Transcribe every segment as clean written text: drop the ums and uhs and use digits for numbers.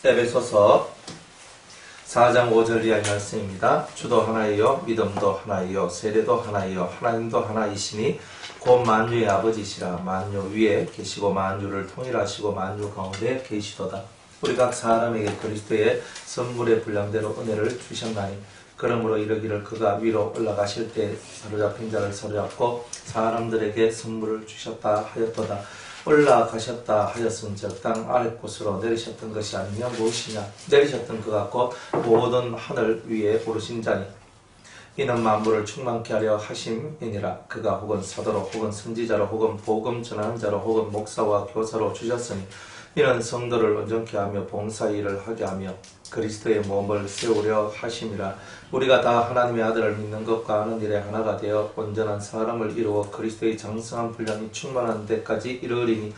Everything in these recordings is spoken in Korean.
에베소서 4장 5절 이하의 말씀입니다. 주도 하나이요 믿음도 하나이요 세례도 하나이요 하나님도 하나이시니 곧 만유의 아버지시라. 만유 위에 계시고 만유를 통일하시고 만유 가운데 계시도다. 우리 각 사람에게 그리스도의 선물의 분량대로 은혜를 주셨나니 그러므로 이르기를 그가 위로 올라가실 때 사로잡힌 자를 사로잡고 사람들에게 선물을 주셨다 하였도다. 올라가셨다 하였은즉 땅 아래 곳으로 내리셨던 것이 아니면 무엇이냐. 내리셨던 그가 곧 모든 하늘 위에 오르신 자니 이는 만물을 충만케 하려 하심이니라. 그가 혹은 사도로 혹은 선지자로 혹은 복음 전하는 자로 혹은 목사와 교사로 주셨으니 이는 성도를 온전케 하며 봉사일을 하게 하며 그리스도의 몸을 세우려 하심이라. 우리가 다 하나님의 아들을 믿는 것과 아는 일에 하나가 되어 온전한 사람을 이루어 그리스도의 장성한 분량이 충만한 데까지 이르리니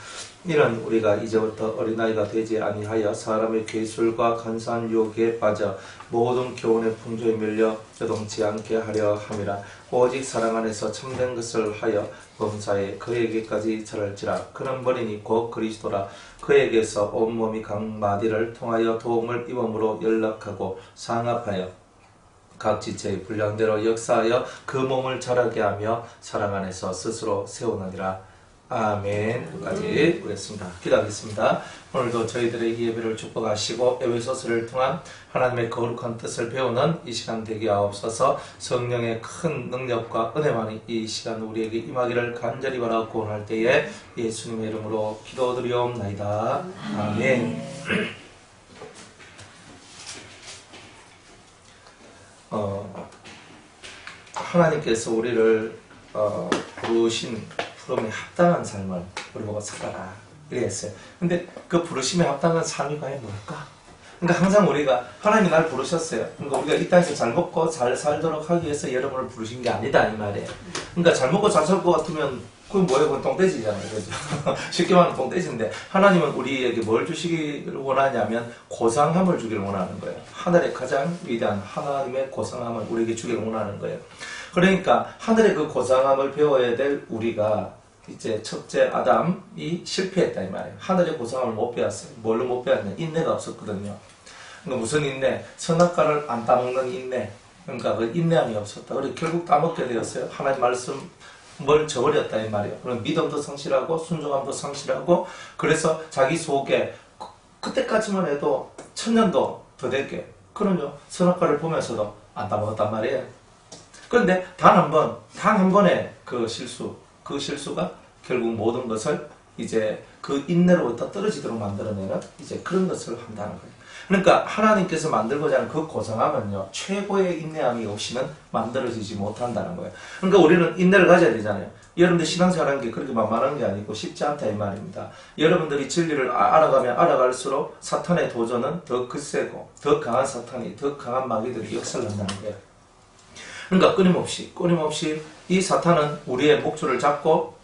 이는 우리가 이제부터 어린아이가 되지 아니하여 사람의 괴술과 간사한 유혹에 빠져 모든 교훈의 풍조에 밀려 요동치 않게 하려 함이라. 오직 사랑 안에서 참된 것을 하여 범사에 그에게까지 자랄지라. 그는 머리니 곧 그리스도라. 그에게서 온몸이 각 마디를 통하여 도움을 입음으로 연락하고 상합하여 각 지체의 분량대로 역사하여 그 몸을 자라게 하며 사랑 안에서 스스로 세우느니라. 아멘. 까지 보겠습니다. 기도하겠습니다. 오늘도 저희들의 예배를 축복하시고 에베소서를 통한 하나님의 거룩한 뜻을 배우는 이 시간 되게 하옵소서. 성령의 큰 능력과 은혜만이 이 시간 우리에게 임하기를 간절히 바라고 구원할 때에 예수님의 이름으로 기도드리옵나이다. 아멘. 하나님께서 우리를 부르신 부름에 합당한 삶을 우리 보고 살아라 이랬어요. 근데 그 부르심에 합당한 삶이 과연 뭘까? 그러니까 항상 우리가 하나님이 날 부르셨어요. 그러니까 우리가 이 땅에서 잘 먹고 잘 살도록 하기 위해서 여러분을 부르신 게 아니다 이 말이에요. 그러니까 잘 먹고 잘 살 것 같으면 그건 뭐예요? 그건 똥돼지잖아요. 그죠? 쉽게 말하면 똥돼지인데 하나님은 우리에게 뭘 주시기를 원하냐면 고상함을 주기를 원하는 거예요. 하늘의 가장 위대한 하나님의 고상함을 우리에게 주기를 원하는 거예요. 그러니까 하늘의 그 고상함을 배워야 될 우리가 이제 첫째 아담이 실패했다 이 말이에요. 하늘의 고상함을 못 배웠어요. 뭘로 못 배웠냐? 인내가 없었거든요. 그러니까 무슨 인내? 선악과를 안 따먹는 인내. 그러니까 그 인내함이 없었다. 그래서 결국 따먹게 되었어요. 하나님 말씀을 저버렸다 이 말이에요. 그럼 믿음도 상실하고 순종함도 상실하고 그래서 자기 속에 그때까지만 해도 천년도 더 될게 그럼요. 선악과를 보면서도 안 따먹었단 말이에요. 그런데 단 한 번의 그 실수가 결국 모든 것을 이제 그 인내로부터 떨어지도록 만들어내는 이제 그런 것을 한다는 거예요. 그러니까 하나님께서 만들고자 하는 그 고상함은요, 최고의 인내함이 없이는 만들어지지 못한다는 거예요. 그러니까 우리는 인내를 가져야 되잖아요. 여러분들 신앙생활하는 게 그렇게 만만한 게 아니고 쉽지 않다 이 말입니다. 여러분들이 진리를 알아가면 알아갈수록 사탄의 도전은 더 거세고 더 강한 사탄이 더 강한 마귀들이 역사를 한다는 거예요. 그러니까 끊임없이 이 사탄은 우리의 목줄을 잡고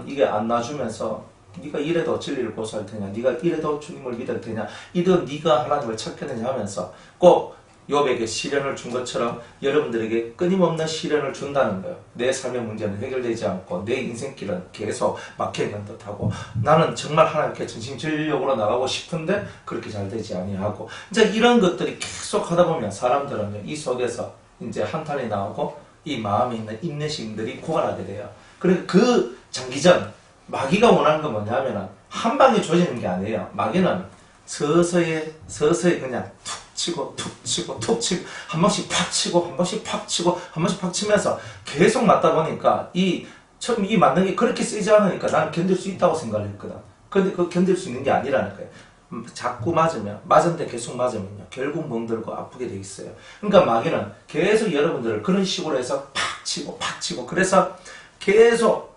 이게 안 놔주면서 네가 이래도 진리를 고수할 테냐, 네가 이래도 주님을 믿을 테냐, 이런 네가 하나님을 찾겠느냐 하면서 꼭 욥에게 시련을 준 것처럼 여러분들에게 끊임없는 시련을 준다는 거예요. 내 삶의 문제는 해결되지 않고 내 인생길은 계속 막혀있는 듯하고 나는 정말 하나님께 전심전력으로 나가고 싶은데 그렇게 잘 되지 아니하고 이제 이런 것들이 계속 하다 보면 사람들은 이 속에서 이제 한탄이 나오고 이 마음에 있는 인내심들이 고갈하게 돼요. 그리고 그 장기전 마귀가 원하는 건 뭐냐면 한 방에 조지는 게 아니에요. 마귀는 서서히 그냥 툭 치고 한 번씩 팍 치고 한 번씩 팍 치고 한 번씩 팍 치면서 계속 맞다 보니까 이 맞는 게 그렇게 세지 않으니까 나는 견딜 수 있다고 생각을 했거든. 근데 그 견딜 수 있는 게 아니라는 거예요. 자꾸 맞은데 계속 맞으면요 결국 멍들고 아프게 돼 있어요. 그러니까 마귀는 계속 여러분들을 그런 식으로 해서 팍 치고 그래서 계속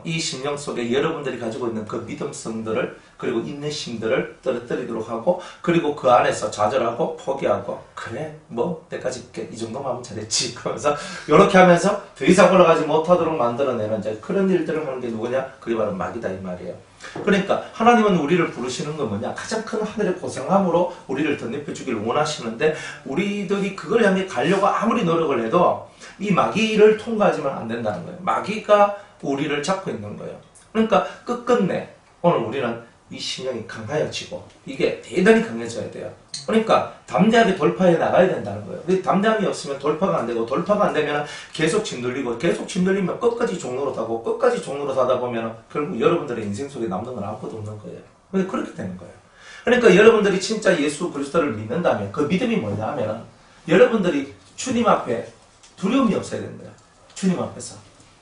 이 심령 속에 여러분들이 가지고 있는 그 믿음성들을 그리고 인내심들을 떨어뜨리도록 하고 그리고 그 안에서 좌절하고 포기하고 그래 뭐 때까지 이 정도만 하면 잘했지 그러면서 이렇게 하면서 더 이상 올라가지 못하도록 만들어내는 이제 그런 일들을 하는 게 누구냐? 그게 바로 마귀다 이 말이에요. 그러니까 하나님은 우리를 부르시는 건 뭐냐? 가장 큰 하늘의 고상함으로 우리를 덧입혀주기를 원하시는데 우리들이 그걸 향해 가려고 아무리 노력을 해도 이 마귀를 통과하지만 안 된다는 거예요. 마귀가 우리를 잡고 있는 거예요. 그러니까 끝끝내 오늘 우리는 이 신령이 강하여지고 이게 대단히 강해져야 돼요. 그러니까 담대하게 돌파해 나가야 된다는 거예요. 근데 담대함이 없으면 돌파가 안 되고, 돌파가 안 되면 계속 짓눌리고, 계속 짓눌리면 끝까지 종로로 타고, 끝까지 종로로 타다 보면 결국 여러분들의 인생 속에 남는 건 아무것도 없는 거예요. 근데 그렇게 되는 거예요. 그러니까 여러분들이 진짜 예수 그리스도를 믿는다면 그 믿음이 뭐냐 하면 여러분들이 주님 앞에 두려움이 없어야 된다. 주님 앞에서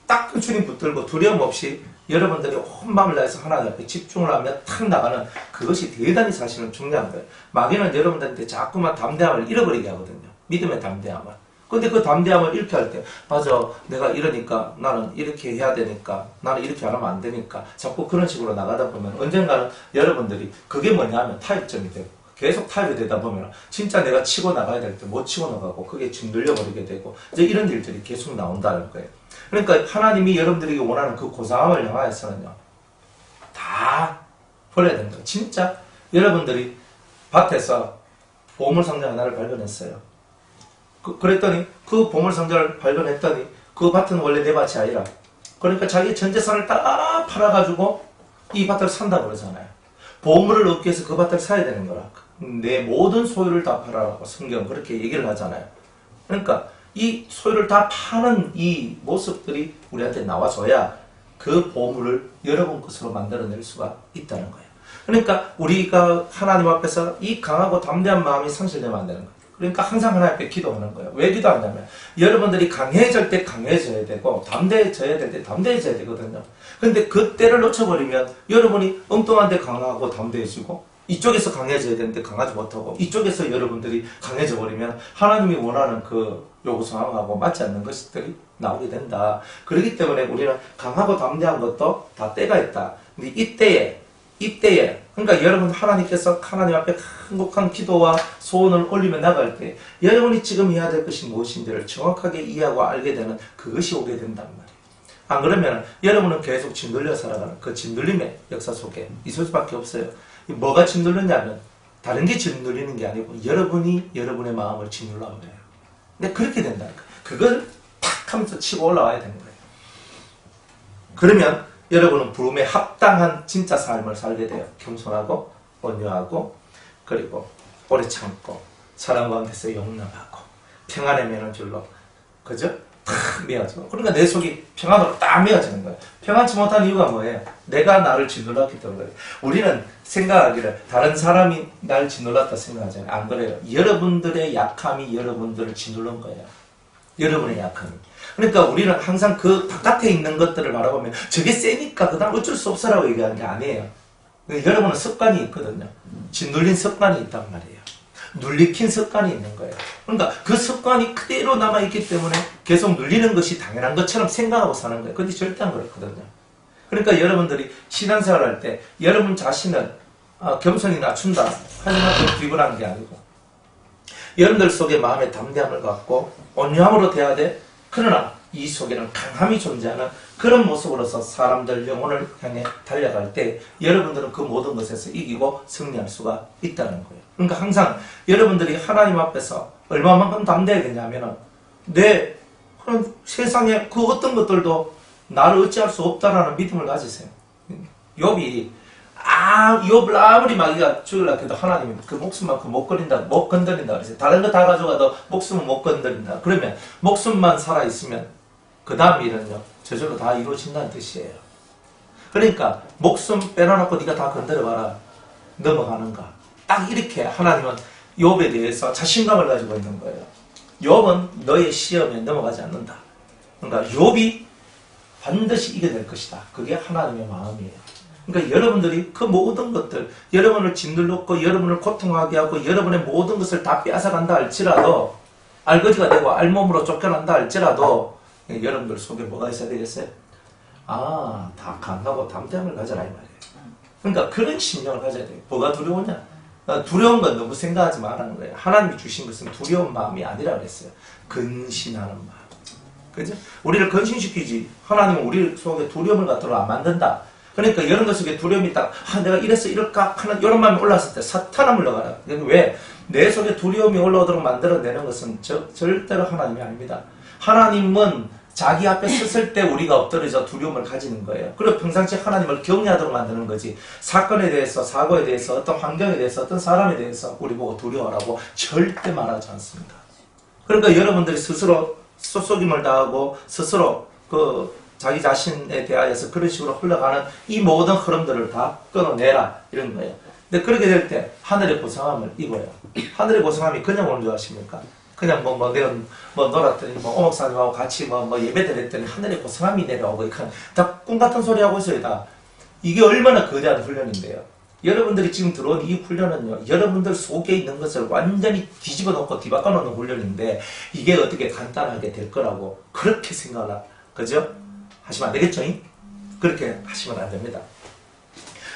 딱 그 주님 붙들고 두려움 없이 여러분들이 온 마음을 다해서 하나님 앞에 집중을 하며 탁 나가는 그것이 대단히 사실은 중요한 거예요. 마귀는 여러분들한테 자꾸만 담대함을 잃어버리게 하거든요. 믿음의 담대함을. 근데 그 담대함을 잃게 할 때, 맞아, 내가 이러니까 나는 이렇게 해야 되니까, 나는 이렇게 안 하면 안 되니까, 자꾸 그런 식으로 나가다 보면 언젠가는 여러분들이 그게 뭐냐 하면 타협점이 되고, 계속 타협이 되다 보면 진짜 내가 치고 나가야 될 때 못 치고 나가고, 그게 짓눌려버리게 되고, 이제 이런 일들이 계속 나온다는 거예요. 그러니까 하나님이 여러분들에게 원하는 그 고상함을 향하여서는요, 다 버려야 된다. 진짜 여러분들이 밭에서 보물상자 하나를 발견했어요. 그랬더니 그 보물상자를 발견했더니 그 밭은 원래 내 밭이 아니라, 그러니까 자기 전 재산을 다 팔아가지고 이 밭을 산다고 그러잖아요. 보물을 얻기 위해서 그 밭을 사야 되는 거라. 내 모든 소유를 다 팔아라고 성경은 그렇게 얘기를 하잖아요. 그러니까 이 소유를 다 파는 이 모습들이 우리한테 나와줘야 그 보물을 여러분 것으로 만들어낼 수가 있다는 거예요. 그러니까 우리가 하나님 앞에서 이 강하고 담대한 마음이 상실되면 안 되는 거예요. 그러니까 항상 하나님 앞에 기도하는 거예요. 왜 기도하냐면 여러분들이 강해질 때 강해져야 되고 담대해져야 될 때 담대해져야 되거든요. 근데 그 때를 놓쳐버리면 여러분이 엉뚱한데 강하고 담대해지고 이쪽에서 강해져야 되는데 강하지 못하고 이쪽에서 여러분들이 강해져 버리면 하나님이 원하는 그 요구 상황하고 맞지 않는 것들이 나오게 된다. 그렇기 때문에 우리는 강하고 담대한 것도 다 때가 있다. 근데 이때에 그러니까 여러분 하나님께서 하나님 앞에 간곡한 기도와 소원을 올리며 나갈 때 여러분이 지금 해야 될 것이 무엇인지를 정확하게 이해하고 알게 되는 그것이 오게 된단 말이에요. 안 그러면 여러분은 계속 짓눌려 살아가는 그 짓눌림의 역사 속에 있을 수밖에 없어요. 뭐가 짓눌렸냐면 다른 게 짓눌리는 게 아니고 여러분이 여러분의 마음을 짓눌러야 돼요. 근데 그렇게 된다니까. 그걸 탁 하면서 치고 올라와야 되는 거예요. 그러면 여러분은 부름에 합당한 진짜 삶을 살게 돼요. 겸손하고 온유하고 그리고 오래 참고 사람 가운데서 용납하고 평안에 매는 줄로 그죠? 탁 메어져. 그러니까 내 속이 평안으로 딱 메어지는 거예요. 평안치 못한 이유가 뭐예요? 내가 나를 짓눌렀기 때문에. 우리는 생각하기를 다른 사람이 날 짓눌렀다 생각하잖아요. 안 그래요. 여러분들의 약함이 여러분들을 짓눌른 거예요. 여러분의 약함이. 그러니까 우리는 항상 그 바깥에 있는 것들을 바라보면 저게 세니까 그다음 어쩔 수 없어라고 얘기하는 게 아니에요. 여러분은 습관이 있거든요. 짓눌린 습관이 있단 말이에요. 눌리킨 습관이 있는 거예요. 그러니까 그 습관이 그대로 남아있기 때문에 계속 눌리는 것이 당연한 것처럼 생각하고 사는 거예요. 근데 절대 안 그렇거든요. 그러니까 여러분들이 신앙생활 할 때 여러분 자신은 겸손히 낮춘다. 하지만 좀 비굴한 게 아니고 여러분들 속에 마음의 담대함을 갖고 온유함으로 돼야 돼. 그러나 이 속에는 강함이 존재하는 그런 모습으로서 사람들 영혼을 향해 달려갈 때 여러분들은 그 모든 것에서 이기고 승리할 수가 있다는 거예요. 그러니까 항상 여러분들이 하나님 앞에서 얼마만큼 담대해야겠냐면은 그런 세상에 그 어떤 것들도 나를 어찌할 수 없다라는 믿음을 가지세요. 욥이 욥을 아무리 마귀가 죽이려고 해도 하나님이 그 목숨만큼 못 건드린다 그랬어요. 다른 거 다 가져가도 목숨은 못 건드린다. 그러면 목숨만 살아있으면 그 다음 일은요 저절로 다 이루어진다는 뜻이에요. 그러니까 목숨 빼놔놓고 네가 다 건드려봐라. 넘어가는가. 딱 이렇게 하나님은 욥에 대해서 자신감을 가지고 있는 거예요. 욥은 너의 시험에 넘어가지 않는다. 그러니까 욥이 반드시 이겨낼 것이다. 그게 하나님의 마음이에요. 그러니까 여러분들이 그 모든 것들, 여러분을 짓눌렀고 여러분을 고통하게 하고 여러분의 모든 것을 다 빼앗아간다 할지라도 알거지가 되고 알몸으로 쫓겨난다 할지라도 여러분들 속에 뭐가 있어야 되겠어요? 다 강하고 담대함을 가져라 이 말이에요. 그러니까 그런 심령을 가져야 돼요. 뭐가 두려우냐? 두려운 건 너무 생각하지 말라는 거예요. 하나님이 주신 것은 두려운 마음이 아니라 그랬어요. 근신하는 마음. 그죠? 우리를 근신시키지. 하나님은 우리 속에 두려움을 갖도록 안 만든다. 그러니까 이런 것 속에 두려움이 딱 내가 이래서 이럴까 하는 이런 마음이 올라왔을 때 사탄은 물러가라. 왜? 내 속에 두려움이 올라오도록 만들어내는 것은 절대로 하나님이 아닙니다. 하나님은 자기 앞에 섰을 때 우리가 엎드려져 두려움을 가지는 거예요. 그리고 평상시 하나님을 경외하도록 만드는 거지. 사건에 대해서, 사고에 대해서, 어떤 환경에 대해서, 어떤 사람에 대해서 우리 보고 두려워하라고 절대 말하지 않습니다. 그러니까 여러분들이 스스로 속속임을 당하고 스스로 자기 자신에 대하여서 그런 식으로 흘러가는 이 모든 흐름들을 다 끊어내라 이런 거예요. 근데 그렇게 될 때 하늘의 고상함을 입어요. 하늘의 고상함이 그냥 오는 줄 아십니까? 그냥 내가 놀았더니 오목사님하고 같이 예배 드렸더니 하늘의 고상함이 내려오고 다 꿈 같은 소리 하고 있어요. 다 이게 얼마나 거대한 훈련인데요. 여러분들이 지금 들어온 이 훈련은요, 여러분들 속에 있는 것을 완전히 뒤집어 놓고 뒤바꿔 놓는 훈련인데, 이게 어떻게 간단하게 될 거라고 그렇게 생각을 그죠? 하시면 안 되겠죠? 그렇게 하시면 안 됩니다.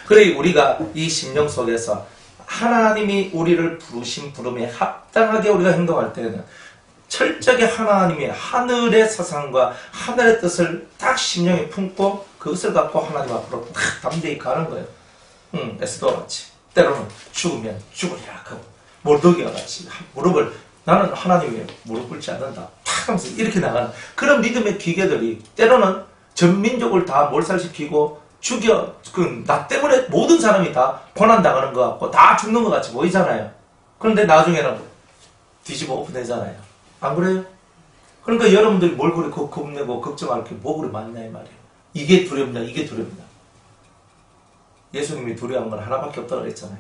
그래 우리가 이 심령 속에서 하나님이 우리를 부르신 부름에 합당하게 우리가 행동할 때는 철저하게 하나님의 하늘의 사상과 하늘의 뜻을 딱 심령에 품고 그것을 갖고 하나님 앞으로 딱 담대히 가는 거예요. 에스더와 같이 때로는 죽으면 죽으리라 하고 몰도기와 같이 무릎을 나는 하나님의 무릎 꿇지 않는다 탁 하면서 이렇게 나가는 그런 믿음의 기계들이 때로는 전 민족을 다 몰살시키고 나 때문에 모든 사람이 다 고난당하는 것 같고 다 죽는 것 같이 보이잖아요. 그런데 나중에는 뒤집어 엎어내잖아요. 안 그래요? 그러니까 여러분들이 뭘 그래 겁내고 걱정할 게 뭐 그래 많냐 이 말이에요. 이게 두렵냐 이게 두렵냐. 예수님이 두려운 건 하나밖에 없다고 그랬잖아요.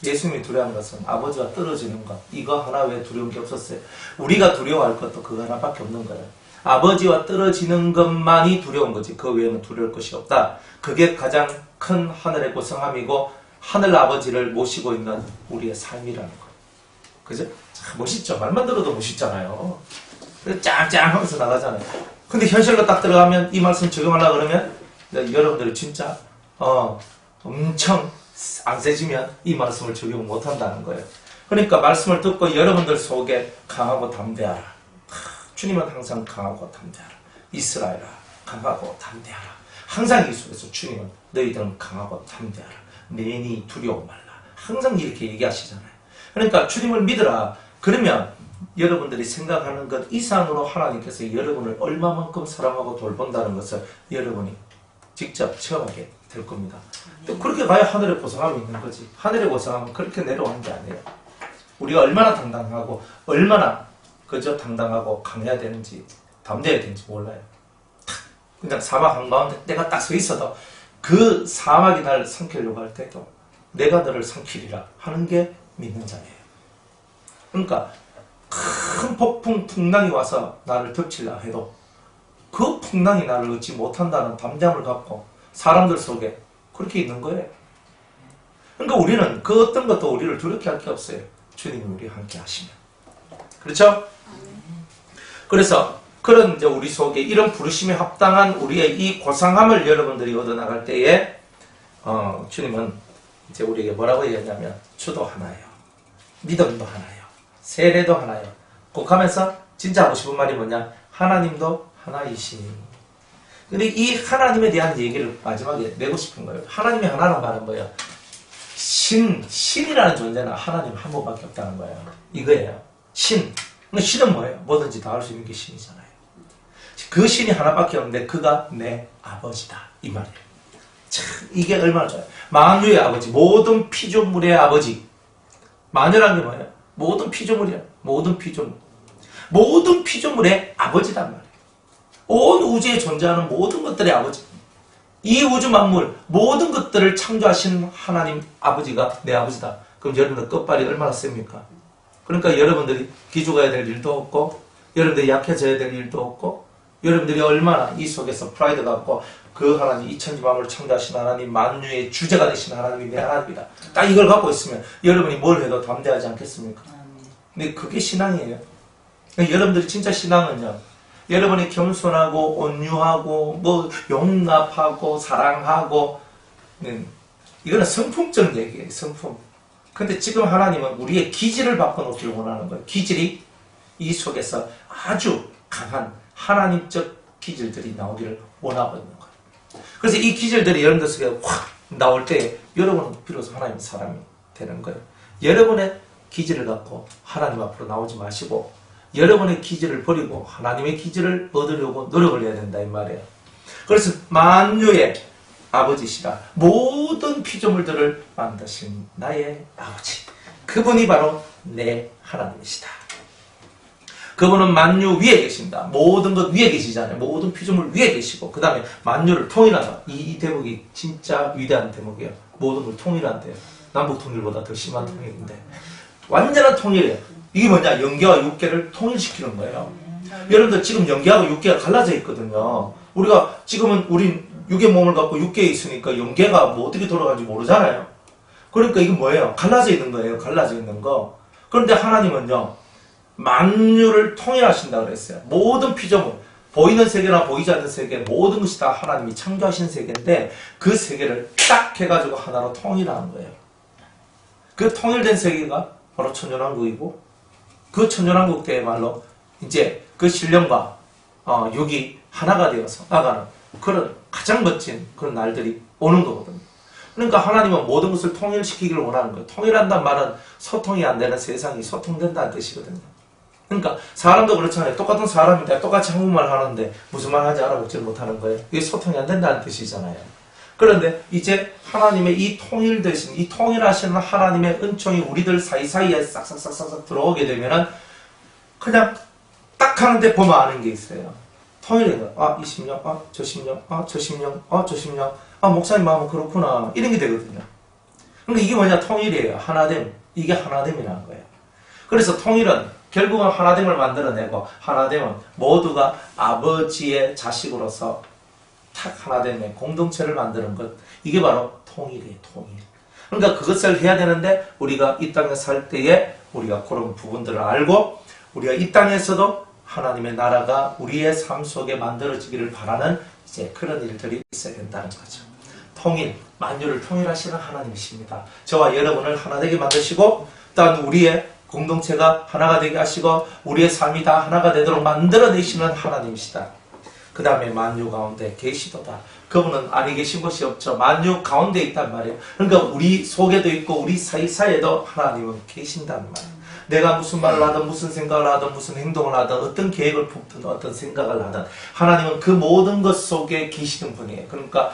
예수님이 두려운 것은 아버지와 떨어지는 것 이거 하나 외에 두려운 게 없었어요. 우리가 두려워할 것도 그거 하나밖에 없는 거예요. 아버지와 떨어지는 것만이 두려운 거지 그 외에는 두려울 것이 없다. 그게 가장 큰 하늘의 고성함이고 하늘 아버지를 모시고 있는 우리의 삶이라는 거예요. 그죠? 참 멋있죠? 말만 들어도 멋있잖아요. 짱짱 하면서 나가잖아요. 근데 현실로 딱 들어가면 이 말씀 적용하려고 그러면 여러분들이 진짜 엄청 안 세지면 이 말씀을 적용 못한다는 거예요. 그러니까 말씀을 듣고 여러분들 속에 강하고 담대하라. 주님은 항상 강하고 담대하라. 이스라엘아 강하고 담대하라. 항상 이 속에서 주님은 너희들은 강하고 담대하라. 내니 두려워 말라. 항상 이렇게 얘기하시잖아요. 그러니까 주님을 믿으라. 그러면 여러분들이 생각하는 것 이상으로 하나님께서 여러분을 얼마만큼 사랑하고 돌본다는 것을 여러분이 직접 체험하게 될 겁니다. 또 그렇게 가야 하늘의 고상함이 있는 거지. 하늘의 고상함은 그렇게 내려오는 게 아니에요. 우리가 얼마나 당당하고 얼마나 그저 당당하고 강해야 되는지 담대해야 되는지 몰라요. 그냥 사막 한가운데 내가 딱 서 있어도 그 사막이 날 삼키려고 할 때도 내가 너를 삼키리라 하는 게 믿는 자예요. 그러니까 큰 폭풍 풍랑이 와서 나를 덮치려 해도 그 풍랑이 나를 얻지 못한다는 담대함을 갖고 사람들 속에 그렇게 있는 거예요. 그러니까 우리는 그 어떤 것도 우리를 두렵게 할 게 없어요. 주님이 우리와 함께 하시면. 그렇죠? 그래서 그런 이제 우리 속에 이런 부르심에 합당한 우리의 이 고상함을 여러분들이 얻어나갈 때에 주님은 이제 우리에게 뭐라고 얘기하냐면 주도 하나예요. 믿음도 하나예요. 세례도 하나예요. 꼭 하면서 진짜 하고 싶은 말이 뭐냐? 하나님도 하나이시니. 근데 이 하나님에 대한 얘기를 마지막에 내고 싶은 거예요. 하나님의 하나라는 말은 뭐예요? 신이라는 존재는 하나님 한 분밖에 없다는 거예요. 이거예요. 신. 근데 신은 뭐예요? 뭐든지 다 할 수 있는 게 신이잖아요. 그 신이 하나밖에 없는데 그가 내 아버지다. 이 말이에요. 참 이게 얼마나 좋아요. 만유의 아버지, 모든 피조물의 아버지. 만유라는 게 뭐예요? 모든 피조물이야. 모든 피조물. 모든 피조물의 아버지단 말이에요. 온 우주에 존재하는 모든 것들의 아버지. 이 우주 만물 모든 것들을 창조하신 하나님 아버지가 내 아버지다. 그럼 여러분들 끝발이 얼마나 셉니까? 그러니까 여러분들이 기죽어야 될 일도 없고 여러분들이 약해져야 될 일도 없고 여러분들이 얼마나 이 속에서 프라이드 갖고 그 하나님 이천지 만물을 창조하신 하나님 만유의 주제가 되신 하나님이 내 하나님이다. 딱 이걸 갖고 있으면 여러분이 뭘 해도 담대하지 않겠습니까? 근데 그게 신앙이에요. 여러분들이 진짜 신앙은요. 여러분이 겸손하고 온유하고 뭐 용납하고 사랑하고 이거는 성품적 얘기예요. 성품. 근데 지금 하나님은 우리의 기질을 바꿔놓기를 원하는 거예요. 기질이 이 속에서 아주 강한 하나님적 기질들이 나오기를 원하고 있는 거예요. 그래서 이 기질들이 여러분들 속에 확 나올 때 여러분은 비로소 하나님의 사람이 되는 거예요. 여러분의 기질을 갖고 하나님 앞으로 나오지 마시고 여러분의 기질을 버리고 하나님의 기질을 얻으려고 노력을 해야 된다 이 말이에요. 그래서 만유의 아버지시라 모든 피조물들을 만드신 나의 아버지, 그분이 바로 내 하나님이시다. 그분은 만유 위에 계신다. 모든 것 위에 계시잖아요. 모든 피조물 위에 계시고 그 다음에 만유를 통일한다. 이 대목이 진짜 위대한 대목이에요. 모든 걸 통일한대요. 남북 통일보다 더 심한 통일인데 완전한 통일이에요. 이게 뭐냐? 영계와 육계를 통일시키는 거예요. 여러분들 지금 영계하고 육계가 갈라져 있거든요. 우리가 지금은 우린 육의 몸을 갖고 육계에 있으니까 영계가 뭐 어떻게 돌아가는지 모르잖아요. 그러니까 이건 뭐예요? 갈라져 있는 거예요. 갈라져 있는 거. 그런데 하나님은요, 만유를 통일하신다 그랬어요. 모든 피조물, 보이는 세계나 보이지 않는 세계, 모든 것이 다 하나님이 창조하신 세계인데 그 세계를 딱 해가지고 하나로 통일하는 거예요. 그 통일된 세계가 바로 천년왕국이고 그 천년왕국 때야말로 이제 그 신령과 육이 하나가 되어서 나가는 그런 가장 멋진 그런 날들이 오는 거거든요. 그러니까 하나님은 모든 것을 통일시키기를 원하는 거예요. 통일한다는 말은 소통이 안 되는 세상이 소통된다는 뜻이거든요. 그러니까 사람도 그렇잖아요. 똑같은 사람인데 똑같이 한국말 하는데 무슨 말 하는지 알아보지를 못하는 거예요. 이게 소통이 안 된다는 뜻이잖아요. 그런데 이제 하나님의 이 통일되신, 이 통일하시는 하나님의 은총이 우리들 사이사이에 싹싹싹싹 들어오게 되면은 그냥 딱 하는데 보면 아는 게 있어요. 통일인 거예요. 이 심령, 저 심령, 저 심령, 저 심령, 목사님 마음은 그렇구나. 이런 게 되거든요. 그러니까 이게 뭐냐? 통일이에요. 하나됨. 이게 하나됨이라는 거예요. 그래서 통일은 결국은 하나됨을 만들어내고 하나됨은 모두가 아버지의 자식으로서 탁 하나됨의 공동체를 만드는 것. 이게 바로 통일이에요. 통일. 그러니까 그것을 해야 되는데 우리가 이 땅에 살 때에 우리가 그런 부분들을 알고 우리가 이 땅에서도 하나님의 나라가 우리의 삶 속에 만들어지기를 바라는 이제 그런 일들이 있어야 된다는 거죠. 통일, 만유를 통일하시는 하나님이십니다. 저와 여러분을 하나 되게 만드시고 또한 우리의 공동체가 하나가 되게 하시고 우리의 삶이 다 하나가 되도록 만들어내시는 하나님이시다. 그 다음에 만유 가운데 계시도다. 그분은 아니 계신 것이 없죠. 만유 가운데 있단 말이에요. 그러니까 우리 속에도 있고 우리 사이사이에도 하나님은 계신단 말이에요. 내가 무슨 말을 하든 무슨 생각을 하든 무슨 행동을 하든 어떤 계획을 품든 어떤 생각을 하든 하나님은 그 모든 것 속에 계시는 분이에요. 그러니까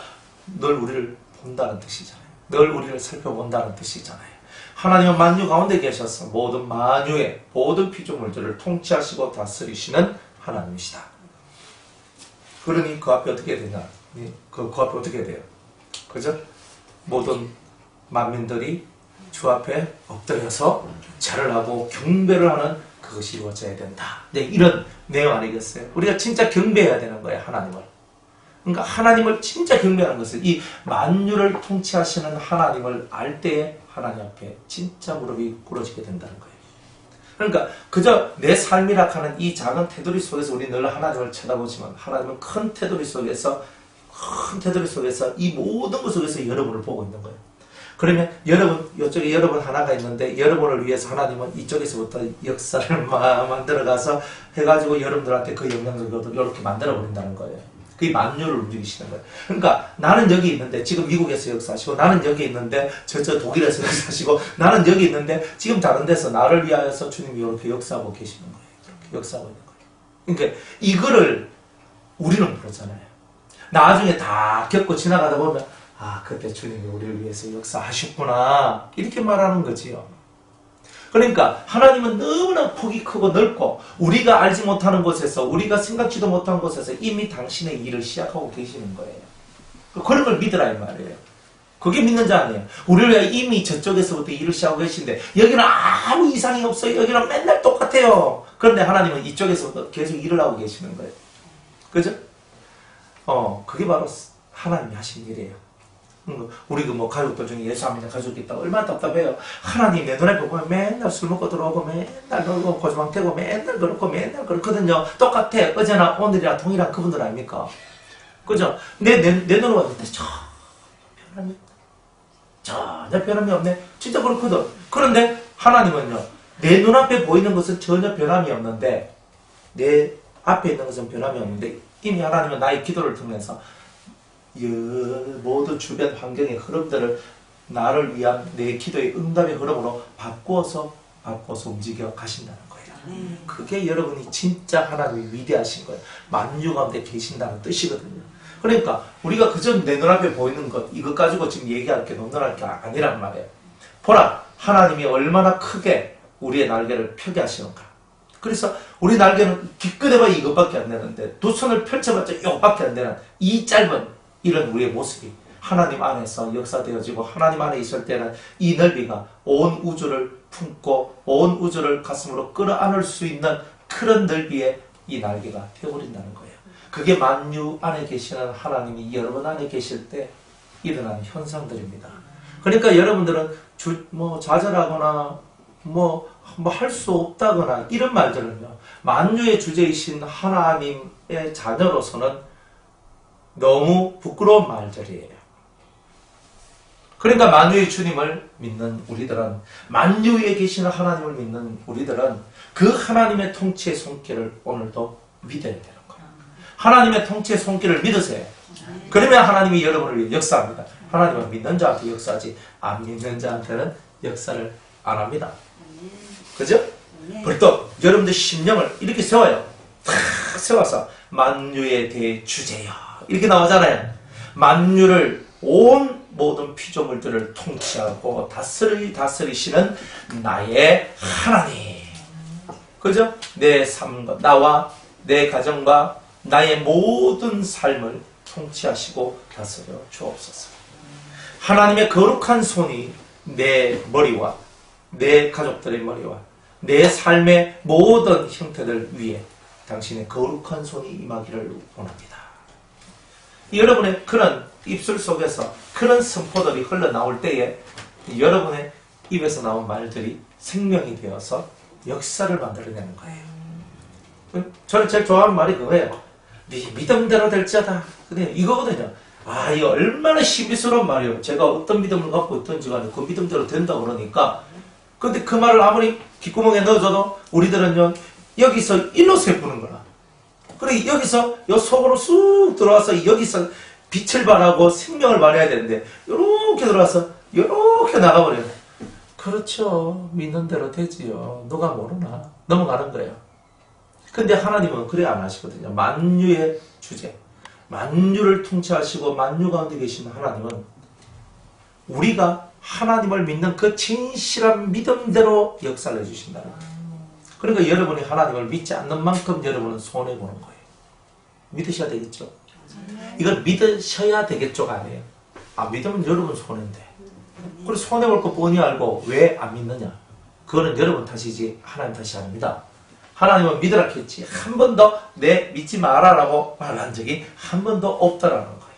늘 우리를 본다는 뜻이잖아요. 늘 우리를 살펴본다는 뜻이잖아요. 하나님은 만유 가운데 계셔서 모든 만유의 모든 피조물들을 통치하시고 다스리시는 하나님이시다. 그러니 그 앞에 어떻게 되냐? 그 앞에 어떻게 돼요? 그죠? 모든 만민들이 주 앞에 엎드려서 절을 하고 경배를 하는 그것이 이루어져야 된다. 네, 이런 내용 아니겠어요? 우리가 진짜 경배해야 되는 거예요, 하나님을. 그러니까 하나님을 진짜 경배하는 것은 이 만유를 통치하시는 하나님을 알 때에 하나님 앞에 진짜 무릎이 꿇어지게 된다는 거예요. 그러니까 그저 내 삶이라 하는 이 작은 테두리 속에서 우리 늘 하나님을 쳐다보지만 하나님은 큰 테두리 속에서 이 모든 것 속에서 여러분을 보고 있는 거예요. 그러면 여러분, 이쪽에 여러분 하나가 있는데 여러분을 위해서 하나님은 이쪽에서부터 역사를 만들어가서 해가지고 여러분들한테 그 영향력을 이렇게 만들어버린다는 거예요. 그게 만유를 움직이시는 거예요. 그러니까 나는 여기 있는데 지금 미국에서 역사하시고 나는 여기 있는데 저 독일에서 역사하시고 나는 여기 있는데 지금 다른 데서 나를 위하여서 주님이 이렇게 역사하고 계시는 거예요. 이렇게 역사하고 있는 거예요. 그러니까 이거를 우리는 모르잖아요. 나중에 다 겪고 지나가다 보면 그때 주님이 우리를 위해서 역사하셨구나 이렇게 말하는 거지요. 그러니까 하나님은 너무나 폭이 크고 넓고 우리가 알지 못하는 곳에서 우리가 생각지도 못한 곳에서 이미 당신의 일을 시작하고 계시는 거예요. 그런 걸 믿으라 이 말이에요. 그게 믿는 자 아니에요. 우리를 위해 이미 저쪽에서부터 일을 시작하고 계신데 여기는 아무 이상이 없어요. 여기는 맨날 똑같아요. 그런데 하나님은 이쪽에서 계속 일을 하고 계시는 거예요. 그죠? 그게 바로 하나님이 하신 일이에요. 우리 가족들 중에 예수 안 믿는 가족이 있다고 얼마나 답답해요. 하나님 내 눈에 보면 맨날 술 먹고 들어오고 맨날 놀고 고주망태고 맨날 그렇고 맨날 그렇거든요. 똑같아. 어제나 오늘이나 동일한 그분들 아닙니까? 그죠? 내 눈으로 봤을 때 전혀 변함이 없네. 진짜 그렇거든. 그런데 하나님은요. 내 눈앞에 보이는 것은 전혀 변함이 없는데 내 앞에 있는 것은 변함이 없는데 이미 하나님은 나의 기도를 통해서 모든 주변 환경의 흐름들을 나를 위한 내 기도의 응답의 흐름으로 바꿔서 움직여 가신다는 거예요. 그게 여러분이 진짜 하나님이 위대하신 거예요. 만유 가운데 계신다는 뜻이거든요. 그러니까 우리가 그저 내 눈앞에 보이는 것 이것 가지고 지금 얘기할 게 논논할 게 아니란 말이에요. 보라, 하나님이 얼마나 크게 우리의 날개를 펴게 하시는가. 그래서 우리 날개는 기껏해봐 이것밖에 안 되는데 두 손을 펼쳐봤자 이것밖에 안 되는 이 짧은 이런 우리의 모습이 하나님 안에서 역사되어지고 하나님 안에 있을 때는 이 넓이가 온 우주를 품고 온 우주를 가슴으로 끌어안을 수 있는 그런 넓이의 이 날개가 되어버린다는 거예요. 그게 만유 안에 계시는 하나님이 여러분 안에 계실 때 일어나는 현상들입니다. 그러니까 여러분들은 좌절하거나 할 수 없다거나 이런 말들은요, 만유의 주제이신 하나님의 자녀로서는 너무 부끄러운 말들이에요. 그러니까 만유의 주님을 믿는 우리들은, 만유에 계시는 하나님을 믿는 우리들은 그 하나님의 통치의 손길을 오늘도 믿어야 되는 거예요. 하나님의 통치의 손길을 믿으세요. 그러면 하나님이 여러분을 위해 역사합니다. 하나님은 믿는 자한테 역사하지 안 믿는 자한테는 역사를 안 합니다. 그죠? 벌떡 여러분들 심령을 이렇게 세워요. 탁 세워서 만유에 대해 주제여 이렇게 나오잖아요. 만유를 온 모든 피조물들을 통치하고 다스리시는 나의 하나님. 그죠? 내 삶과 나와 내 가정과 나의 모든 삶을 통치하시고 다스려 주옵소서. 하나님의 거룩한 손이 내 머리와 내 가족들의 머리와 내 삶의 모든 형태들 위에 당신의 거룩한 손이 임하기를 원합니다. 여러분의 그런 입술 속에서 그런 선포들이 흘러나올 때에 여러분의 입에서 나온 말들이 생명이 되어서 역사를 만들어내는 거예요. 저는 제일 좋아하는 말이 그거예요. 네 믿음대로 될지어다. 근데 이거거든요. 이거 얼마나 신비스러운 말이에요. 제가 어떤 믿음을 갖고 있든지 간에 그 믿음대로 된다고 그러니까. 근데 그 말을 아무리 귓구멍에 넣어줘도 우리들은요, 여기서 일로 세푸는 거라. 그래, 여기서 요 속으로 쑥 들어와서 여기서 빛을 발하고 생명을 발해야 되는데, 요렇게 들어와서 요렇게 나가버려요. 그렇죠. 믿는 대로 되지요. 누가 모르나. 넘어가는 거예요. 근데 하나님은 그래 안 하시거든요. 만유의 주제. 만유를 통치하시고 만유 가운데 계신 하나님은 우리가 하나님을 믿는 그 진실한 믿음대로 역사를 해주신다는 거예요. 그러니까 여러분이 하나님을 믿지 않는 만큼 여러분은 손해보는 거예요. 믿으셔야 되겠죠? 이걸 믿으셔야 되겠죠가 아니에요. 믿으면 여러분 손해인데. 그리고 손해볼 거 뻔히 알고 왜 안 믿느냐? 그거는 여러분 탓이지 하나님 탓이 아닙니다. 하나님은 믿으라 했지 한 번도 내 믿지 마라라고 말한 적이 한 번도 없다라는 거예요.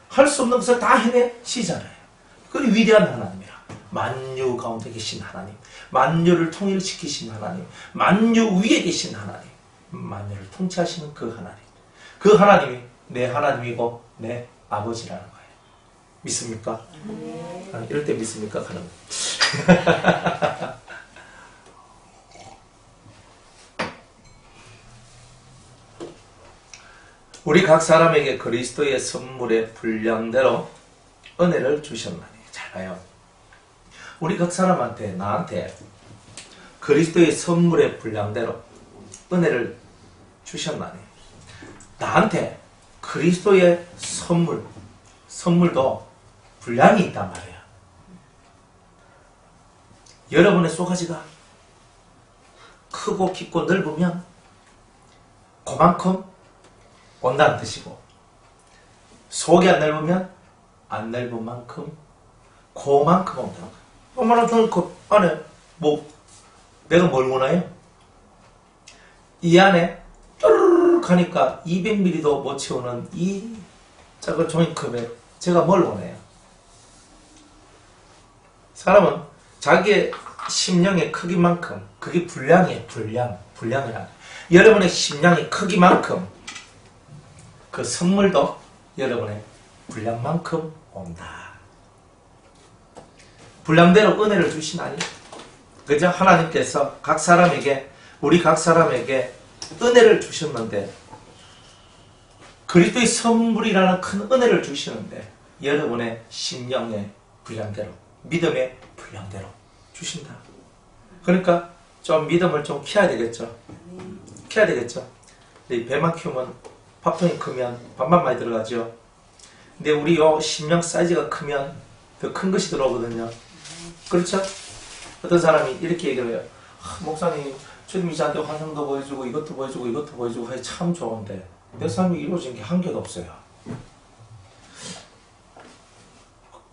할 수 없는 것을 다 해내시잖아요. 그리 위대한 하나님이야. 만유 가운데 계신 하나님, 만유를 통일시키신 하나님, 만유 위에 계신 하나님, 만유를 통치하시는 그 하나님, 그 하나님이 내 하나님이고 내 아버지라는 거예요. 믿습니까? 이럴 때 믿습니까? 그럼 우리 각 사람에게 그리스도의 선물의 분량대로 은혜를 주셨나니. 잘 봐요. 우리 각 사람한테, 나한테 그리스도의 선물의 분량대로 은혜를 주셨나니. 나한테 그리스도의 선물도 분량이 있단 말이에요. 여러분의 쏘가지가 크고 깊고 넓으면 그만큼 온다는 뜻이고, 속이 안 넓으면 안 넓은 만큼 그만큼 온다는 거예요. 얼마나 저는 그 안에 내가 뭘 원해요? 이 안에 뚜르륵 하니까 200ml도 못 채우는 이 작은 종이컵에 제가 뭘 원해요? 사람은 자기의 심령의 크기만큼, 그게 분량이에요. 분량이라. 여러분의 심령의 크기만큼 그 선물도 여러분의 분량만큼 온다. 분량대로 은혜를 주시나니. 그죠? 하나님께서 각 사람에게, 우리 각 사람에게 은혜를 주셨는데, 그리스도의 선물이라는 큰 은혜를 주시는데 여러분의 심령의 분량대로, 믿음의 분량대로 주신다. 그러니까 좀 믿음을 좀 키워야 되겠죠. 키워야 되겠죠. 이 배만 키우면 밥통이 크면 밥만 많이 들어가죠. 근데 우리 요 신명 사이즈가 크면 더 큰 것이 들어오거든요. 그렇죠? 어떤 사람이 이렇게 얘기를 해요. 목사님, 주님이 저한테 환상도 보여주고 이것도 보여주고 이것도 보여주고 해 참 좋은데 내 삶이 이루어진 게 한 개도 없어요.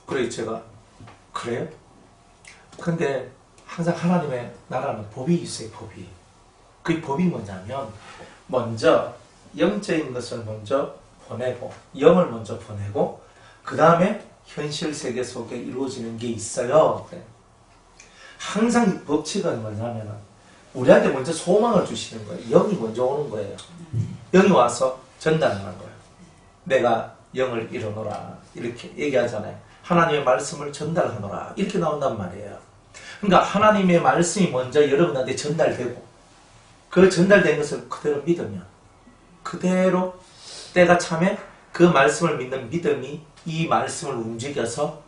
그래 제가 그래요? 근데 항상 하나님의 나라는 법이 있어요. 법이. 그 법이 뭐냐면 먼저 영적인 것을 먼저 보내고 영을 먼저 보내고 그 다음에 현실 세계 속에 이루어지는 게 있어요. 항상 이 법칙은 뭐냐면 우리한테 먼저 소망을 주시는 거예요. 영이 먼저 오는 거예요. 영이 와서 전달하는 거예요. 내가 영을 이루노라 이렇게 얘기하잖아요. 하나님의 말씀을 전달하노라 이렇게 나온단 말이에요. 그러니까 하나님의 말씀이 먼저 여러분한테 전달되고 그 전달된 것을 그대로 믿으면 그대로 때가 참에 그 말씀을 믿는 믿음이 이 말씀을 움직여서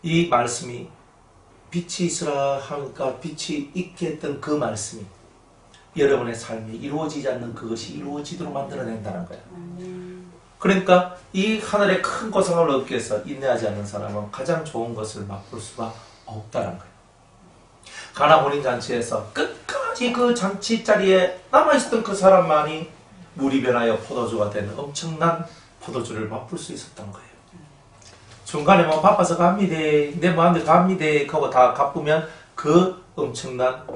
이 말씀이 빛이 있으라 하니까 빛이 있게 했던 그 말씀이 여러분의 삶이 이루어지지 않는 그것이 이루어지도록 만들어낸다는 거예요. 그러니까 이 하늘의 큰 고상을 얻기 위해서 인내하지 않는 사람은 가장 좋은 것을 맛볼 수가 없다는 거예요. 가나 혼인잔치에서 끝까지 그 잔치 자리에 남아있었던 그 사람만이 물이 변하여 포도주가 되는 엄청난 포도주를 맛볼 수 있었던 거예요. 중간에 뭐 바빠서 갑니다. 내 뭐한테 갑니다. 하고 다 갚으면 그 엄청난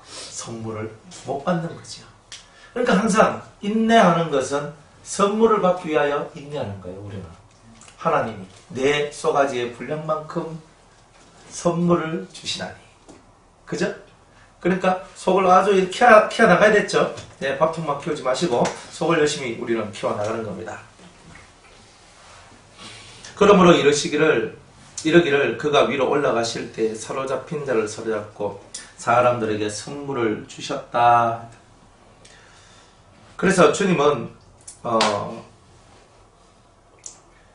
선물을 못 받는 거죠. 그러니까 항상 인내하는 것은 선물을 받기 위하여 인내하는 거예요. 우리는 하나님이 내 쏘가지의 분량만큼 선물을 주시나니 그죠? 그러니까 속을 아주 키워나가야 됐죠. 네, 밥통만 키우지 마시고 속을 열심히 우리는 키워나가는 겁니다. 그러므로 이러기를 그가 위로 올라가실 때 사로잡힌 자를 사로잡고 사람들에게 선물을 주셨다. 그래서 주님은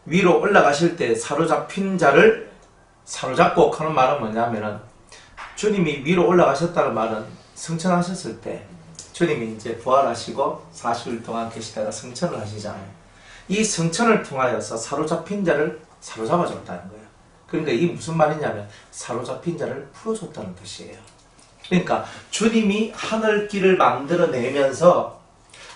위로 올라가실 때 사로잡힌 자를 사로잡고 하는 말은 뭐냐면은 주님이 위로 올라가셨다는 말은 승천하셨을 때 주님이 이제 부활하시고 40일 동안 계시다가 승천을 하시잖아요. 이 승천을 통하여서 사로잡힌 자를 사로잡아줬다는 거예요. 그러니까 이게 무슨 말이냐면 사로잡힌 자를 풀어줬다는 뜻이에요. 그러니까 주님이 하늘길을 만들어내면서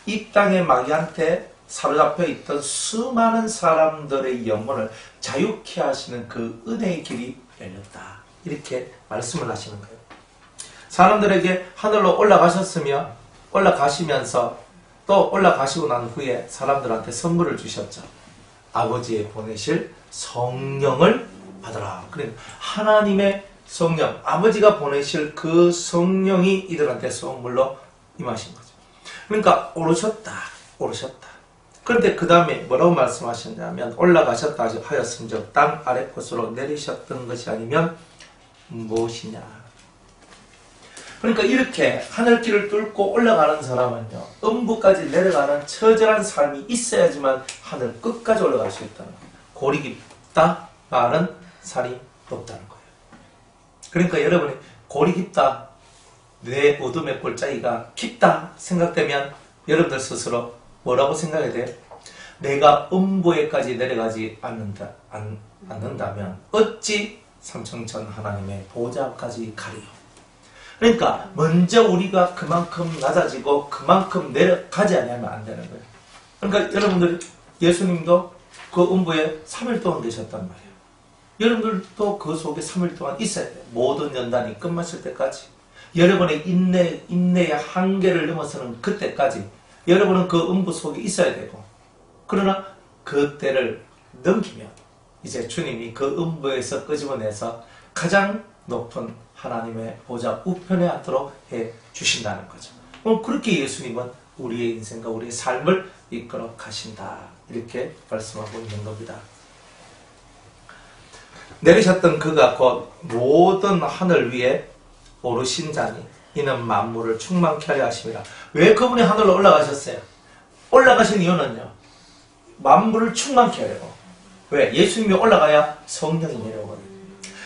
이 땅의 마귀한테 사로잡혀 있던 수많은 사람들의 영혼을 자유케 하시는 그 은혜의 길이 열렸다. 이렇게 말씀을 하시는 거예요. 사람들에게 하늘로 올라가시면서 또 올라가시고 난 후에 사람들한테 선물을 주셨죠. 아버지의 보내실 성령을 받으라. 그러니까 하나님의 성령, 아버지가 보내실 그 성령이 이들한테 선물로 임하신 거죠. 그러니까 오르셨다. 그런데 그 다음에 뭐라고 말씀하셨냐면 올라가셨다 하였음즉 땅 아래 곳으로 내리셨던 것이 아니면 무엇이냐. 그러니까 이렇게 하늘길을 뚫고 올라가는 사람은요, 음부까지 내려가는 처절한 삶이 있어야지만 하늘 끝까지 올라갈 수 있다는 거예요. 골이 깊다 말은 살이 높다는 거예요. 그러니까 여러분이 골이 깊다, 내 어둠의 골짜기가 깊다 생각되면 여러분들 스스로 뭐라고 생각해야 돼요? 내가 음부에까지 내려가지 않는다면 어찌 삼층천 하나님의 보좌까지 가리요. 그러니까 먼저 우리가 그만큼 낮아지고 그만큼 내려가지 않으면 안 되는 거예요. 그러니까 여러분들 예수님도 그 음부에 3일 동안 계셨단 말이에요. 여러분들도 그 속에 3일 동안 있어야 돼요. 모든 연단이 끝마칠 때까지. 여러분의 인내의 한계를 넘어서는 그때까지 여러분은 그 음부 속에 있어야 되고, 그러나 그때를 넘기면 이제 주님이 그 음부에서 끄집어내서 가장 높은 하나님의 보좌 우편에 앉도록 해 주신다는 거죠. 그렇게 예수님은 우리의 인생과 우리의 삶을 이끌어 가신다. 이렇게 말씀하고 있는 겁니다. 내리셨던 그가 곧 모든 하늘 위에 오르신 자니 이는 만물을 충만케 하려 하심이라. 왜 그분이 하늘로 올라가셨어요? 올라가신 이유는요, 만물을 충만케 하려고. 왜? 예수님이 올라가야 성령이 내려오거든요.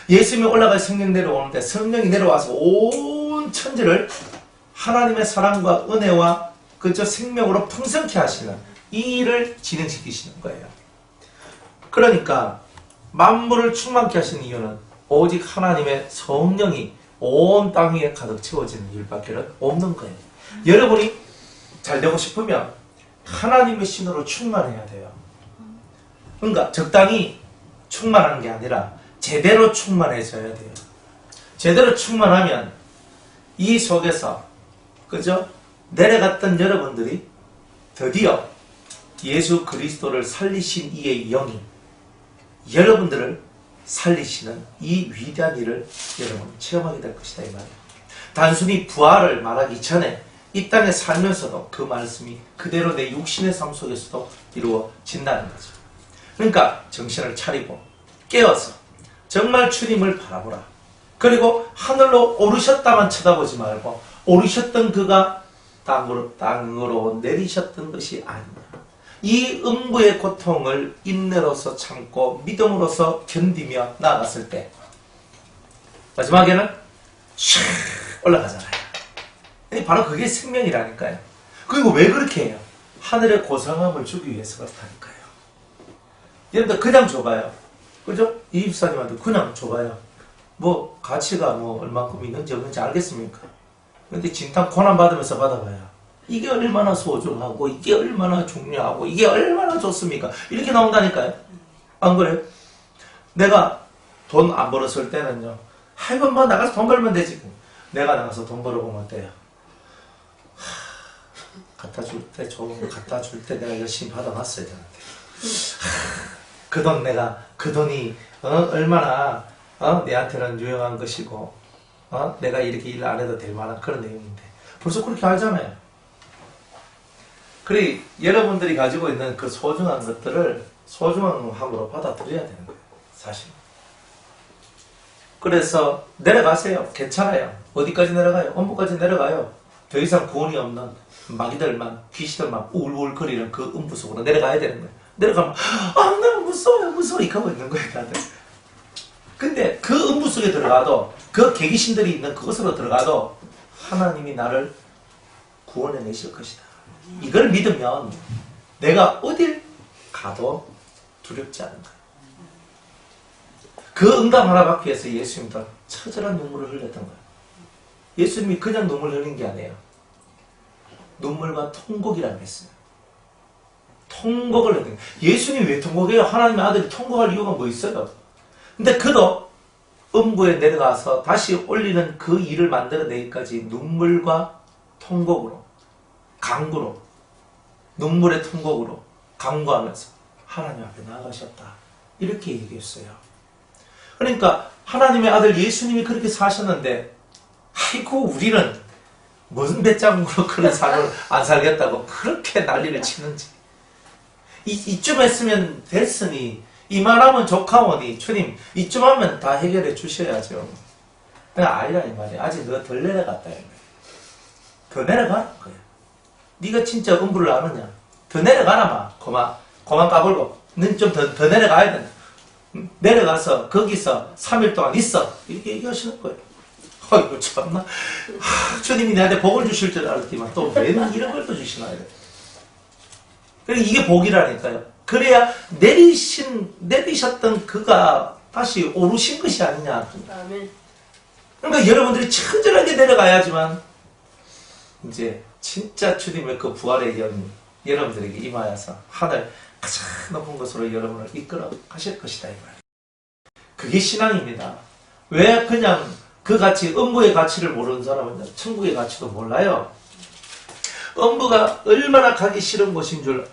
예수님이 올라가야 성령이 내려오는데 성령이 내려와서 온 온 천지를 하나님의 사랑과 은혜와 그저 생명으로 풍성케 하시는 이 일을 진행시키시는 거예요. 그러니까 만물을 충만케 하시는 이유는 오직 하나님의 성령이 온 땅 위에 가득 채워지는 일밖에 없는 거예요. 여러분이 잘 되고 싶으면 하나님의 신으로 충만해야 돼요. 그러니까 적당히 충만한 게 아니라 제대로 충만해져야 돼요. 제대로 충만하면 이 속에서 그죠? 내려갔던 여러분들이 드디어 예수 그리스도를 살리신 이의 영이 여러분들을 살리시는 이 위대한 일을 여러분 체험하게 될 것이다 이 말이에요. 단순히 부활을 말하기 전에 이 땅에 살면서도 그 말씀이 그대로 내 육신의 삶 속에서도 이루어진다는 거죠. 그러니까 정신을 차리고 깨어서 정말 주님을 바라보라. 그리고 하늘로 오르셨다만 쳐다보지 말고 오르셨던 그가 땅으로 내리셨던 것이 아니냐. 이 음부의 고통을 인내로서 참고 믿음으로서 견디며 나아갔을 때 마지막에는 슉 올라가잖아요. 바로 그게 생명이라니까요. 그리고 왜 그렇게 해요? 하늘의 고상함을 주기 위해서 그렇다니까요. 여러분들 그냥 줘봐요. 그죠? 이 집사님한테 그냥 줘봐요. 뭐 가치가 뭐 얼만큼 있는지 없는지 알겠습니까? 근데 진탕 고난 받으면서 받아봐요. 이게 얼마나 소중하고 이게 얼마나 중요하고 이게 얼마나 좋습니까? 이렇게 나온다니까요. 안 그래요? 내가 돈 안 벌었을 때는요. 하여간 뭐 나가서 돈 벌면 되지. 내가 나가서 돈 벌어보면 어때요? 갖다 줄 때 좋은 거 갖다 줄 때 내가 열심히 받아놨어야 되는데 그 돈이 얼마나 내한테는 유용한 것이고 내가 이렇게 일 안 해도 될 만한 그런 내용인데 벌써 그렇게 알잖아요. 그래 여러분들이 가지고 있는 그 소중한 것들을 소중한 함으로 받아들여야 되는 거예요. 사실. 그래서 내려가세요. 괜찮아요. 어디까지 내려가요? 음부까지 내려가요. 더 이상 구원이 없는 마귀들만 귀신들만 울울거리는 그 음부 속으로 내려가야 되는 거예요. 내려가면 나 무서워 이렇게 하고 있는 거예요. 다들. 근데 그 음부 속에 들어가도 그 개귀신들이 있는 그것으로 들어가도 하나님이 나를 구원해 내실 것이다. 이걸 믿으면 내가 어딜 가도 두렵지 않은 거예요. 그 응답 하나 받기 위해서 예수님도 처절한 눈물을 흘렸던 거예요. 예수님이 그냥 눈물 흘린 게 아니에요. 눈물과 통곡이라고 했어요. 통곡을 했던 거예요. 예수님이 왜 통곡해요? 하나님의 아들이 통곡할 이유가 뭐 있어요? 근데 그도 음부에 내려가서 다시 올리는 그 일을 만들어내기까지 눈물과 통곡으로 간구로 눈물의 통곡으로 간구하면서 하나님 앞에 나아가셨다. 이렇게 얘기했어요. 그러니까 하나님의 아들 예수님이 그렇게 사셨는데 아이고 우리는 무슨 배짱으로 그런 삶을 안 살겠다고 그렇게 난리를 치는지 이쯤 했으면 됐으니 이만하면 족하오니 주님 이쯤 하면 다 해결해 주셔야죠. 그냥 아니라 이 말이야. 아직 너 덜 내려갔다. 더 내려가는 거야. 네가 진짜 음부를 아느냐? 더 내려가라 마. 그만 까불고. 넌 좀 더 내려가야 된다. 내려가서 거기서 3일 동안 있어. 이렇게 얘기하시는 거예요. 아이고 참나. 주님이 나한테 복을 주실 줄 알았지만 또 왜 이런 걸 또 주시나 이래. 그러니까 이게 복이라니까요. 그래야 내리셨던 그가 다시 오르신 것이 아니냐. 그러니까 여러분들이 처절하게 내려가야지만 이제 진짜 주님의 그 부활의 영이 여러분들에게 임하여서 하늘 가장 높은 곳으로 여러분을 이끌어 가실 것이다 이 말. 그게 신앙입니다. 왜 그냥 그 가치, 음부의 가치를 모르는 사람은 천국의 가치도 몰라요. 음부가 얼마나 가기 싫은 곳인 줄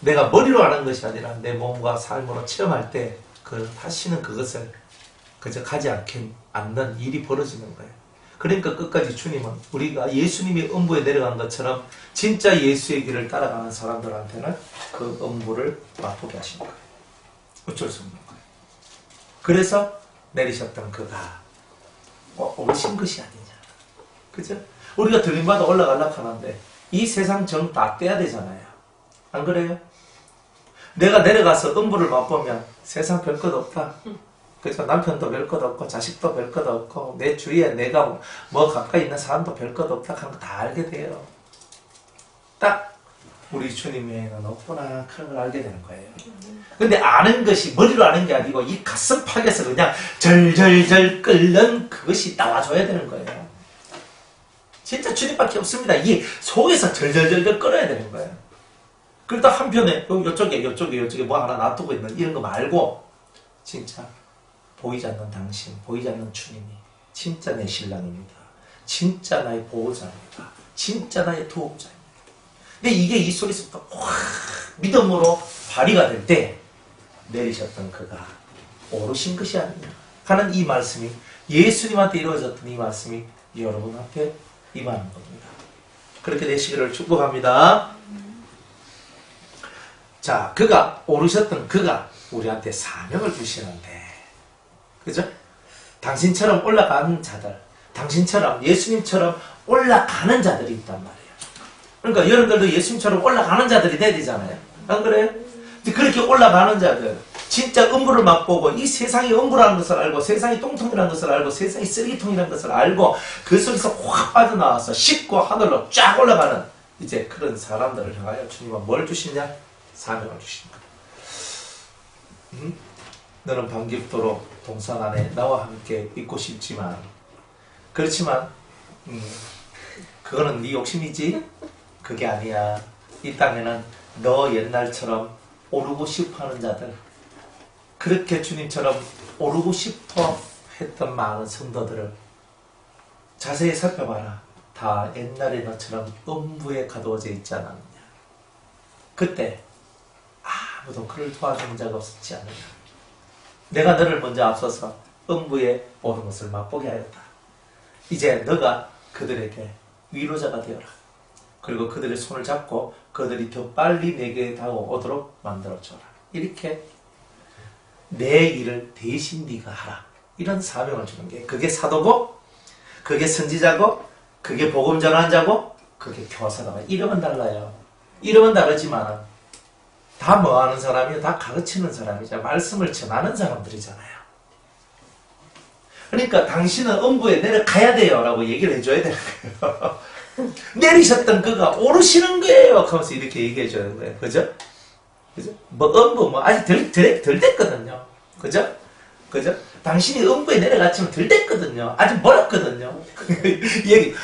내가 머리로 아는 것이 아니라 내 몸과 삶으로 체험할 때 다시는 그것을 그저 가지 않는 일이 벌어지는 거예요. 그러니까 끝까지 주님은 우리가 예수님이 음부에 내려간 것처럼 진짜 예수의 길을 따라가는 사람들한테는 그 음부를 맛보게 하신 거예요. 어쩔 수 없는 거예요. 그래서 내리셨던 그가 오신 것이 아니냐. 그죠? 우리가 들림받아 올라가려고 하는데 이 세상 정 다 떼야 되잖아요. 안 그래요? 내가 내려가서 음부를 맛보면 세상 별것 없다. 그래서 남편도 별 것 없고 자식도 별 것 없고 내 주위에 내가 뭐 가까이 있는 사람도 별 것 없다 하는 거 다 알게 돼요. 딱 우리 주님 외에는 없구나 그런 걸 알게 되는 거예요. 근데 아는 것이 머리로 아는 게 아니고 이 가슴팍에서 그냥 절절절 끓는 그것이 나와줘야 되는 거예요. 진짜 주님밖에 없습니다. 이 속에서 절절절절 끓어야 되는 거예요. 그러다 한편에 요쪽에 뭐 하나 놔두고 있는 이런 거 말고 진짜 보이지 않는 당신, 보이지 않는 주님이 진짜 내 신랑입니다. 진짜 나의 보호자입니다. 진짜 나의 도움자입니다. 근데 이게 이 속에서 확 믿음으로 발휘가 될 때 내리셨던 그가 오르신 것이 아니냐 하는 이 말씀이 예수님한테 이루어졌던 이 말씀이 여러분한테 임하는 겁니다. 그렇게 되시기를 축복합니다. 자, 그가 오르셨던 그가 우리한테 사명을 주시는데, 그죠? 당신처럼 올라가는 자들, 당신처럼 예수님처럼 올라가는 자들이 있단 말이에요. 그러니까 여러분들도 예수님처럼 올라가는 자들이 돼야 되잖아요. 안 그래요? 그렇게 올라가는 자들, 진짜 음부를 맛보고 이 세상이 음부라는 것을 알고 세상이 똥통이라는 것을 알고 세상이 쓰레기통이라는 것을 알고 그 속에서 확 빠져나와서 씻고 하늘로 쫙 올라가는 이제 그런 사람들을 향하여 주님은 뭘 주시냐? 사명을 주십니다. 너는 반깁도록 동산 안에 나와 함께 있고 싶지만 그렇지만 그거는 네 욕심이지 그게 아니야. 이 땅에는 너 옛날처럼 오르고 싶어하는 자들, 그렇게 주님처럼 오르고 싶어 했던 많은 성도들을 자세히 살펴봐라. 다 옛날에 너처럼 음부에 가두어져 있지 않았느냐. 그때 아무도 그를 도와주는 자가 없었지 않느냐. 내가 너를 먼저 앞서서 음부에 오는 것을 맛보게 하였다. 이제 너가 그들에게 위로자가 되어라. 그리고 그들의 손을 잡고 그들이 더 빨리 내게 다가오도록 만들어줘라. 이렇게 내 일을 대신 네가 하라. 이런 사명을 주는 게 그게 사도고 그게 선지자고 그게 복음 전환자고 그게 교사다. 이름은 달라요. 이름은 다르지만 다 뭐 하는 사람이요? 다 가르치는 사람이죠. 말씀을 전하는 사람들이잖아요. 그러니까 당신은 음부에 내려가야 돼요 라고 얘기를 해줘야 되는 거예요. 내리셨던 그가 오르시는 거예요 하면서 이렇게 얘기해 줘야 되는 거예요. 그죠? 그죠? 뭐 음부 뭐 아직 덜 됐거든요. 그죠? 그죠? 당신이 음부에 내려갔지만 덜 됐거든요. 아직 멀었거든요. 얘기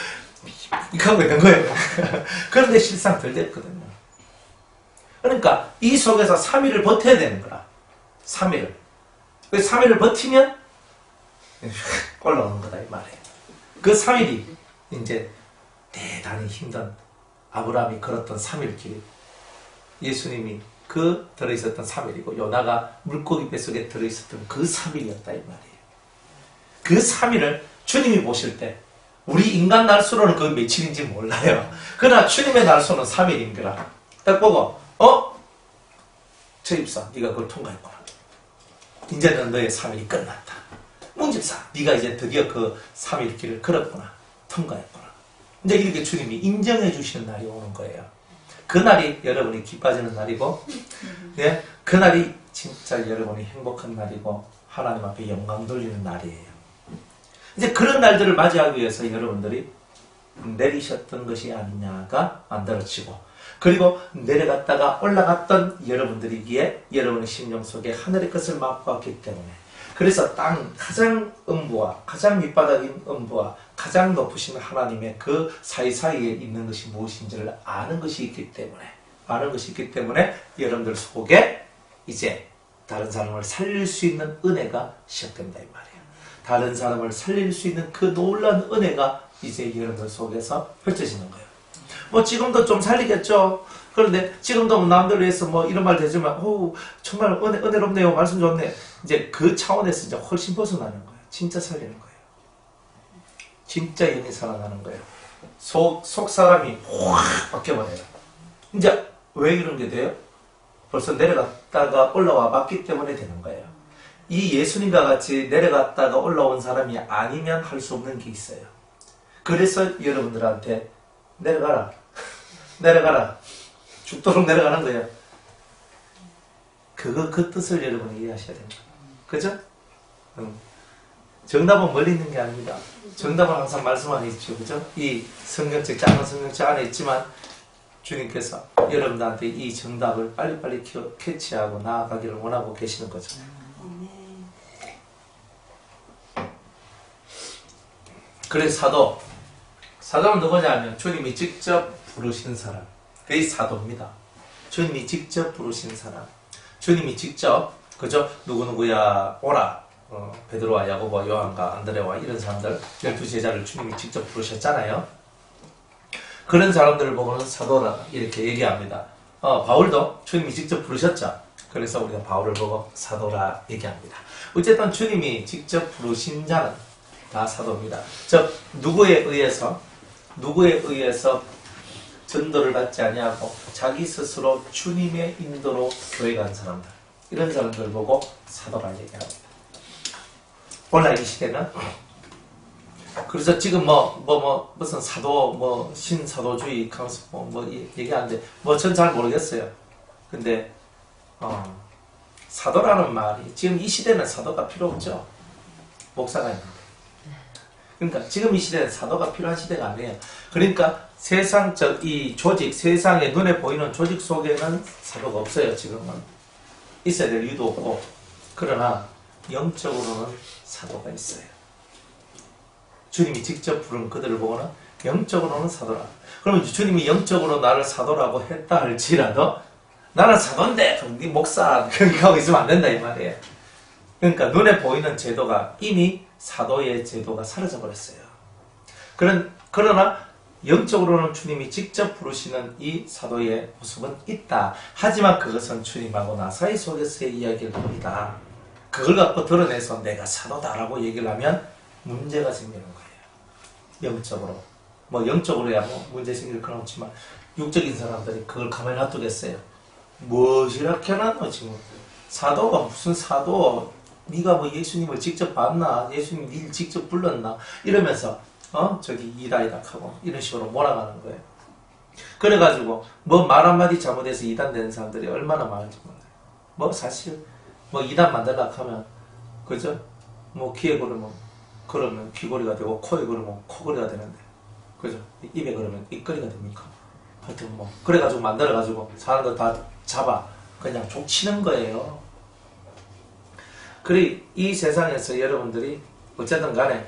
이렇게 하고 있는 거예요. 그런데 실상 덜 됐거든요. 그러니까 이 속에서 3일을 버텨야 되는 거라. 3일을. 3일을 버티면 올라오는 거다 이 말이에요. 그 3일이 이제 대단히 힘든 아브라함이 걸었던 3일 길, 예수님이 그 들어있었던 3일이고 요나가 물고기 뱃속에 들어있었던 그 3일이었다 이 말이에요. 그 3일을 주님이 보실 때 우리 인간 날수로는 그 며칠인지 몰라요. 그러나 주님의 날수는 3일인 거라. 딱 보고 저 입사 네가 그걸 통과했구나. 이제는 너의 3일이 끝났다. 문집사 네가 이제 드디어 그 3일 길을 걸었구나. 통과했구나. 이제 이렇게 주님이 인정해 주시는 날이 오는 거예요. 그날이 여러분이 기뻐지는 날이고 예? 그날이 진짜 여러분이 행복한 날이고 하나님 앞에 영광 돌리는 날이에요. 이제 그런 날들을 맞이하기 위해서 여러분들이 내리셨던 것이 아니냐가 만들어지고 그리고 내려갔다가 올라갔던 여러분들이기에 여러분의 심령 속에 하늘의 것을 맛보았기 때문에 그래서 땅 가장 음부와 가장 밑바닥인 음부와 가장 높으신 하나님의 그 사이사이에 있는 것이 무엇인지를 아는 것이 있기 때문에 여러분들 속에 이제 다른 사람을 살릴 수 있는 은혜가 시작된다 이 말이에요. 다른 사람을 살릴 수 있는 그 놀라운 은혜가 이제 여러분들 속에서 펼쳐지는 거예요. 뭐 지금도 좀 살리겠죠. 그런데 지금도 남들 위해서 뭐 이런 말 되지만 정말 은혜롭네요. 말씀 좋네. 이제 그 차원에서 이제 훨씬 벗어나는 거예요. 진짜 살리는 거예요. 진짜 영이 살아나는 거예요. 속 사람이 확 바뀌어버려요. 이제 왜 이런 게 돼요? 벌써 내려갔다가 올라와 봤기 때문에 되는 거예요. 이 예수님과 같이 내려갔다가 올라온 사람이 아니면 할 수 없는 게 있어요. 그래서 여러분들한테 내려가라. 내려가라. 죽도록 내려가는 거예요. 그 뜻을 여러분이 이해하셔야 됩니다. 그죠? 정답은 멀리 있는 게 아닙니다. 정답은 항상 말씀 안에 있죠. 그죠? 이 성경책, 작은 성경책 안에 있지만 주님께서 여러분들한테 이 정답을 빨리빨리 캐치하고 나아가기를 원하고 계시는 거죠. 그래서 사도는 누구냐 하면 주님이 직접 부르신 사람. 그게 사도입니다. 주님이 직접 부르신 사람. 주님이 직접, 그죠? 누구누구야 오라. 베드로와 야고보와 요한과 안드레와 이런 사람들 12제자를 주님이 직접 부르셨잖아요. 그런 사람들을 보고는 사도라 이렇게 얘기합니다. 바울도 주님이 직접 부르셨죠. 그래서 우리가 바울을 보고 사도라 얘기합니다. 어쨌든 주님이 직접 부르신 자는 다 사도입니다. 즉 누구에 의해서 전도를 받지 아니하고 자기 스스로 주님의 인도로 교회 간 사람들, 이런 사람들 보고 사도라 얘기합니다. 오늘 이 시대는 그래서 지금 무슨 사도 신사도주의 하면서 얘기하는데 전 잘 모르겠어요. 근데 사도라는 말이 지금 이 시대는 사도가 필요 없죠. 목사가 있는데. 그러니까 지금 이 시대는 사도가 필요한 시대가 아니에요. 그러니까 세상적 이 조직, 세상의 눈에 보이는 조직 속에는 사도가 없어요. 지금은 있어야 될 이유도 없고, 그러나 영적으로는 사도가 있어요. 주님이 직접 부른 그들을 보고는 영적으로는 사도라. 그러면 주님이 영적으로 나를 사도라고 했다 할지라도 나는 사도인데 네 목사 그렇게 하고 있으면 안 된다 이 말이에요. 그러니까 눈에 보이는 제도가 이미 사도의 제도가 사라져 버렸어요. 그러나 영적으로는 주님이 직접 부르시는 이 사도의 모습은 있다. 하지만 그것은 주님하고 나 사이 속에서의 이야기를 합니다. 그걸 갖고 드러내서 내가 사도다라고 얘기를 하면 문제가 생기는 거예요. 영적으로. 영적으로야 문제 생길 건 없지만 육적인 사람들이 그걸 가만히 놔두겠어요. 무엇이라게 하나 지금 사도가 무슨 사도, 네가 예수님을 직접 봤나, 예수님 니 직접 불렀나 이러면서 저기 이다이다 하고 이런 식으로 몰아가는 거예요. 그래가지고 말 한마디 잘못해서 이단 되는 사람들이 얼마나 많은지 몰라요. 사실 이단 만들려고 하면 그죠? 귀에 그러면 귀걸이가 되고 코에 그러면 코걸이가 되는데 그죠? 입에 그러면 입걸이가 됩니까? 하여튼 그래가지고 만들어가지고 사람들 다 잡아 그냥 족치는 거예요. 그래 이 세상에서 여러분들이 어쨌든 간에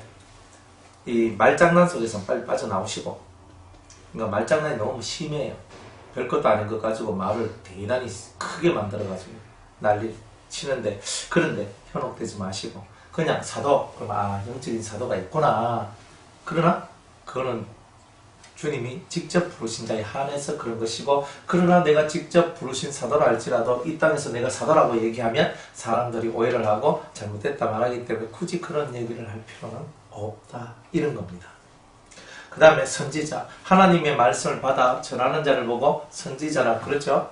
이 말장난 속에서 빨리 빠져나오시고, 그러니까 말장난이 너무 심해요. 별것도 아닌 것 가지고 말을 대단히 크게 만들어가지고 난리 치는데, 그런데 현혹되지 마시고 그냥 사도, 그럼 영적인 사도가 있구나. 그러나 그거는 주님이 직접 부르신 자에 한해서 그런 것이고, 그러나 내가 직접 부르신 사도라 할지라도 이 땅에서 내가 사도라고 얘기하면 사람들이 오해를 하고 잘못됐다 말하기 때문에 굳이 그런 얘기를 할 필요는 없다, 이런 겁니다. 그 다음에 선지자, 하나님의 말씀을 받아 전하는 자를 보고 선지자라 그러죠.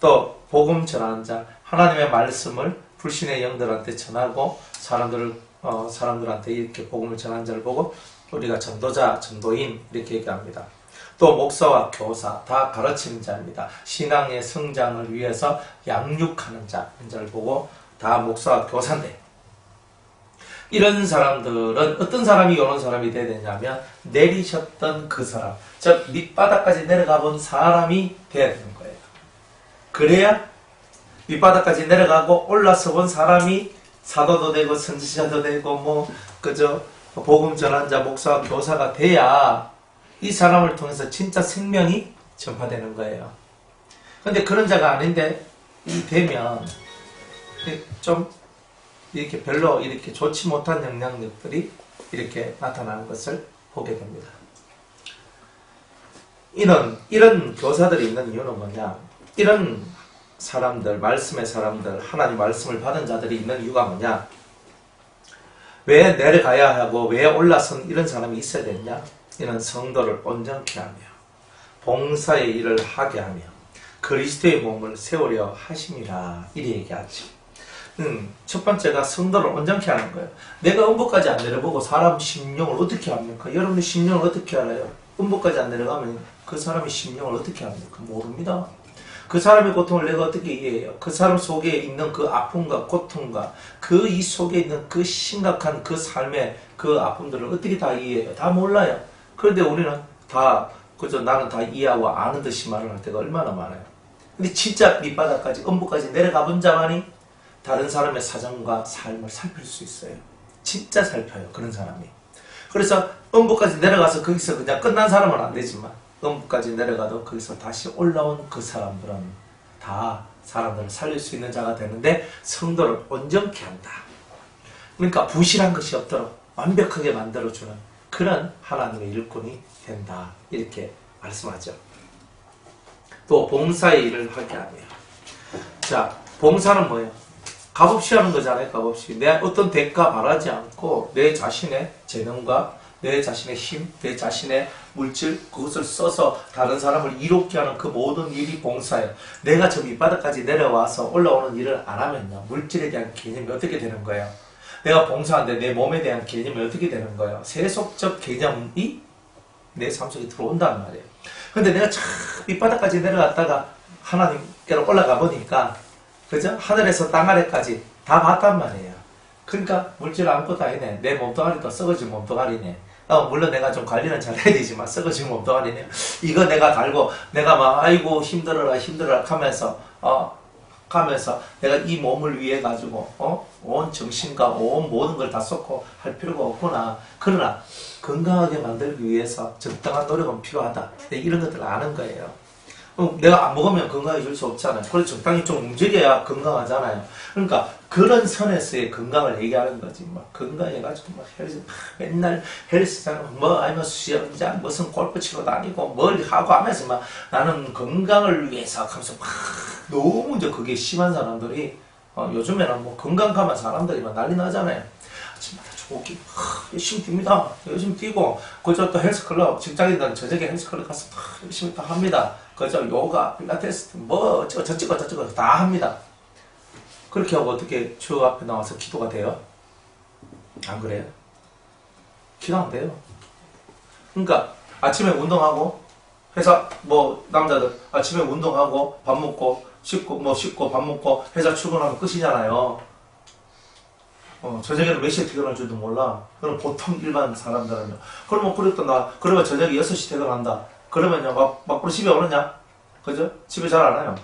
또 복음 전하는 자, 하나님의 말씀을 불신의 영들한테 전하고 사람들한테 이렇게 복음을 전하는 자를 보고 우리가 전도자, 전도인 이렇게 얘기합니다. 또 목사와 교사, 다 가르치는 자입니다. 신앙의 성장을 위해서 양육하는 자를 보고 다 목사와 교사인데, 이런 사람들은 어떤 사람이 이런 사람이 돼야 되냐면 내리셨던 그 사람, 즉 밑바닥까지 내려가 본 사람이 돼야 되는 거예요. 그래야 밑바닥까지 내려가고 올라서 본 사람이 사도도 되고 선지자도 되고 그저 복음 전환자, 목사와 교사가 돼야 이 사람을 통해서 진짜 생명이 전파되는 거예요. 근데 그런 자가 아닌데 되면 좀 이렇게 별로 이렇게 좋지 못한 영향력들이 이렇게 나타나는 것을 보게 됩니다. 이런 교사들이 있는 이유는 뭐냐? 이런 사람들, 말씀의 사람들, 하나님 말씀을 받은 자들이 있는 이유가 뭐냐? 왜 내려가야 하고 왜 올라선 이런 사람이 있어야 되느냐? 이는 성도를 온전케 하며 봉사의 일을 하게 하며 그리스도의 몸을 세우려 하심이라, 이리 얘기하죠. 첫 번째가 성도를 온전케 하는 거예요. 내가 음부까지 안 내려보고 사람 심령을 어떻게 합니까? 여러분의 심령을 어떻게 알아요? 음부까지 안 내려가면 그 사람의 심령을 어떻게 합니까? 모릅니다. 그 사람의 고통을 내가 어떻게 이해해요? 그 사람 속에 있는 그 아픔과 고통과 그 이 속에 있는 그 심각한 그 삶의 그 아픔들을 어떻게 다 이해해요? 다 몰라요. 그런데 우리는 다 그저 나는 다 이해하고 아는 듯이 말을 할 때가 얼마나 많아요. 근데 진짜 밑바닥까지 음부까지 내려가 본 자만이 다른 사람의 사정과 삶을 살필 수 있어요. 진짜 살펴요. 그런 사람이. 그래서 음부까지 내려가서 거기서 그냥 끝난 사람은 안 되지만 음부까지 내려가도 거기서 다시 올라온 그 사람들은 다 사람들을 살릴 수 있는 자가 되는데 성도를 온전케 한다. 그러니까 부실한 것이 없도록 완벽하게 만들어주는 그런 하나님의 일꾼이 된다. 이렇게 말씀하죠. 또 봉사의 일을 하게 하며. 자, 봉사는 뭐예요? 값없이 하는 거잖아요. 값없이. 내 어떤 대가 바라지 않고 내 자신의 재능과 내 자신의 힘, 내 자신의 물질 그것을 써서 다른 사람을 이롭게 하는 그 모든 일이 봉사예요. 내가 저 밑바닥까지 내려와서 올라오는 일을 안 하면요. 물질에 대한 개념이 어떻게 되는 거예요? 내가 봉사하는데 내 몸에 대한 개념이 어떻게 되는 거예요? 세속적 개념이 내 삶 속에 들어온단 말이에요. 근데 내가 참 밑바닥까지 내려갔다가 하나님께로 올라가 보니까 그죠? 하늘에서 땅 아래까지 다 봤단 말이에요. 그러니까 물질 아무것도 아니네. 내 몸뚱아리도 썩어진 몸뚱아리네. 물론 내가 좀 관리는 잘해야 되지만 썩어진 몸뚱아리네. 이거 내가 달고 내가 막 아이고 힘들어라 가면서 내가 이 몸을 위해 가지고 온 정신과 온 모든 걸 다 쏟고 할 필요가 없구나. 그러나 건강하게 만들기 위해서 적당한 노력은 필요하다. 이런 것들을 아는 거예요. 내가 안 먹으면 건강해질 수 없잖아요. 그래서 적당히 좀 움직여야 건강하잖아요. 그러니까 그런 선에서의 건강을 얘기하는 거지. 막 건강해가지고 막 맨날 헬스장 아니면 수영장 무슨 골프 치러 다니고 뭘 하고 하면서 막 나는 건강을 위해서 하면서 막 너무 이제 그게 심한 사람들이 요즘에는 뭐 건강하면 사람들이 막 난리 나잖아요. 아침마다 조기 열심히 뜁니다. 열심히 뛰고 그저 또 헬스클럽 직장인들은 저녁에 헬스클럽 가서 열심히 다 합니다. 그저 요가, 필라테스 뭐 저쩌고 다 합니다. 그렇게 하고 어떻게 주 앞에 나와서 기도가 돼요? 안 그래요? 기도 안 돼요. 그러니까 아침에 운동하고 회사 뭐 남자들 아침에 운동하고 밥 먹고 씻고 밥 먹고 회사 출근하면 끝이잖아요. 저녁에는 몇 시에 퇴근할 줄도 몰라. 그럼 보통 일반 사람들은요. 그러면 그러면 저녁에 6시 퇴근한다. 그러면요, 막부로 집에 오느냐? 그죠? 집에 잘 안 와요.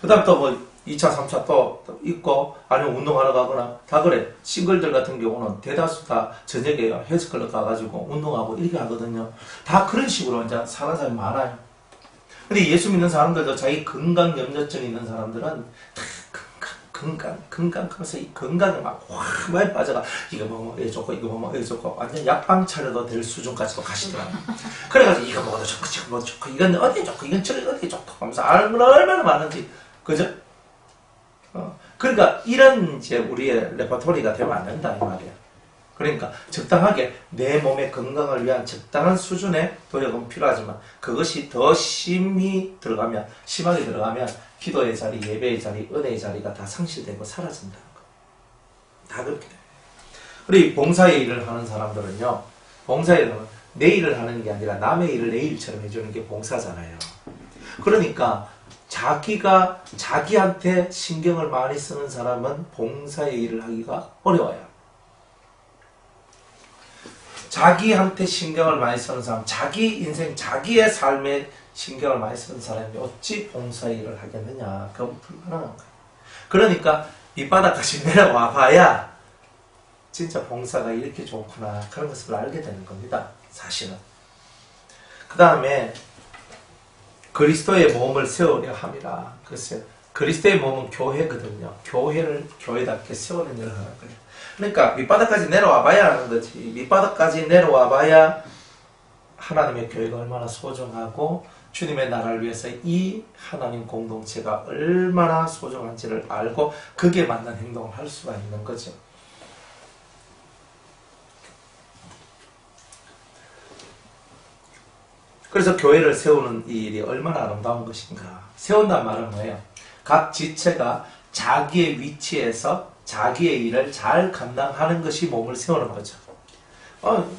그 다음 또 뭐, 2차, 3차 또 있고, 아니면 운동하러 가거나, 다 그래. 싱글들 같은 경우는 대다수 다 저녁에 헬스클럽 가가지고 운동하고 이렇게 하거든요. 다 그런 식으로 이제 사는 사람이 많아요. 근데 예수 믿는 사람들도 자기 건강 염려증 있는 사람들은 건강 하면서 이 건강에 막 확 많이 빠져가 이거 먹으면 이거 좋고 이거 먹으면 이거 좋고 완전 약방 차려도 될 수준까지도 가시더라고요. 그래가지고 이거 먹어도 좋고 저거 먹어도 좋고 이건 어디 좋고 이건 저기 어디 좋고 하면서 얼마나 많은지 그죠? 그러니까 이런 이제 우리의 레퍼토리가 되면 안 된다 이 말이야. 그러니까 적당하게 내 몸의 건강을 위한 적당한 수준의 노력은 필요하지만 그것이 더 심하게 들어가면 기도의 자리, 예배의 자리, 은혜의 자리가 다 상실되고 사라진다는 거. 다 그렇게 돼요. 그리고 봉사의 일을 하는 사람들은요. 봉사의 일은 내 일을 하는 게 아니라 남의 일을 내 일처럼 해주는 게 봉사잖아요. 그러니까 자기한테 신경을 많이 쓰는 사람은 봉사의 일을 하기가 어려워요. 자기한테 신경을 많이 쓰는 사람, 자기 인생, 자기의 삶에 신경을 많이 쓰는 사람이 어찌 봉사의 일을 하겠느냐. 그건 불가능한 거예요. 그러니까 밑바닥까지 내려와 봐야 진짜 봉사가 이렇게 좋구나. 그런 것을 알게 되는 겁니다. 사실은. 그 다음에 그리스도의 몸을 세우려 함이라. 글쎄요. 그리스도의 몸은 교회거든요. 교회를 교회답게 세우는 일을 하는 거예요. 그러니까 밑바닥까지 내려와 봐야 하는 거지. 밑바닥까지 내려와 봐야 하나님의 교회가 얼마나 소중하고 주님의 나라를 위해서 이 하나님 공동체가 얼마나 소중한지를 알고 그게 맞는 행동을 할 수가 있는 거죠. 그래서 교회를 세우는 이 일이 얼마나 아름다운 것인가. 세운다는 말은 뭐예요? 각 지체가 자기의 위치에서 자기의 일을 잘 감당하는 것이 몸을 세우는 거죠.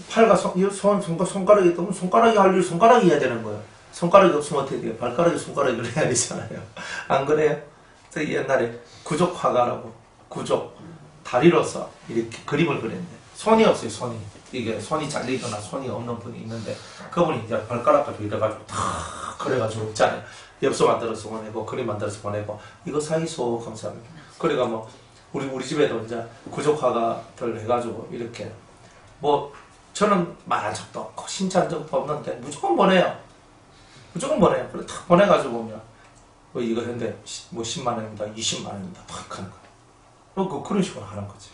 팔과 손가락이 있다면 손가락이 할 일 손가락이 해야 되는 거예요. 손가락이 없으면 어떻게 돼요? 발가락이 손가락을 해야 되잖아요. 안 그래요? 저희 옛날에 구족 화가라고, 구족 다리로서 이렇게 그림을 그렸는데 손이 없어요. 손이 이게 손이 잘리거나 손이 없는 분이 있는데 그분이 이제 발가락 가지고 이래가지고 탁 그래가지고 있잖아요. 엽서 만들어서 보내고 그림 만들어서 보내고 이거 사이소 감사합니다. 그래가 뭐 우리 집에도 이제 구족 화가들 해가지고 이렇게 뭐 저는 말한 적도 없고 신청한 적도 없는데 무조건 보내요. 무조건 보내요. 그래 탁 보내가지고 보면 뭐 이거 했는데 뭐 10만 원입니다. 20만 원입니다. 탁 하는 거예요. 그런 식으로 하는 거지.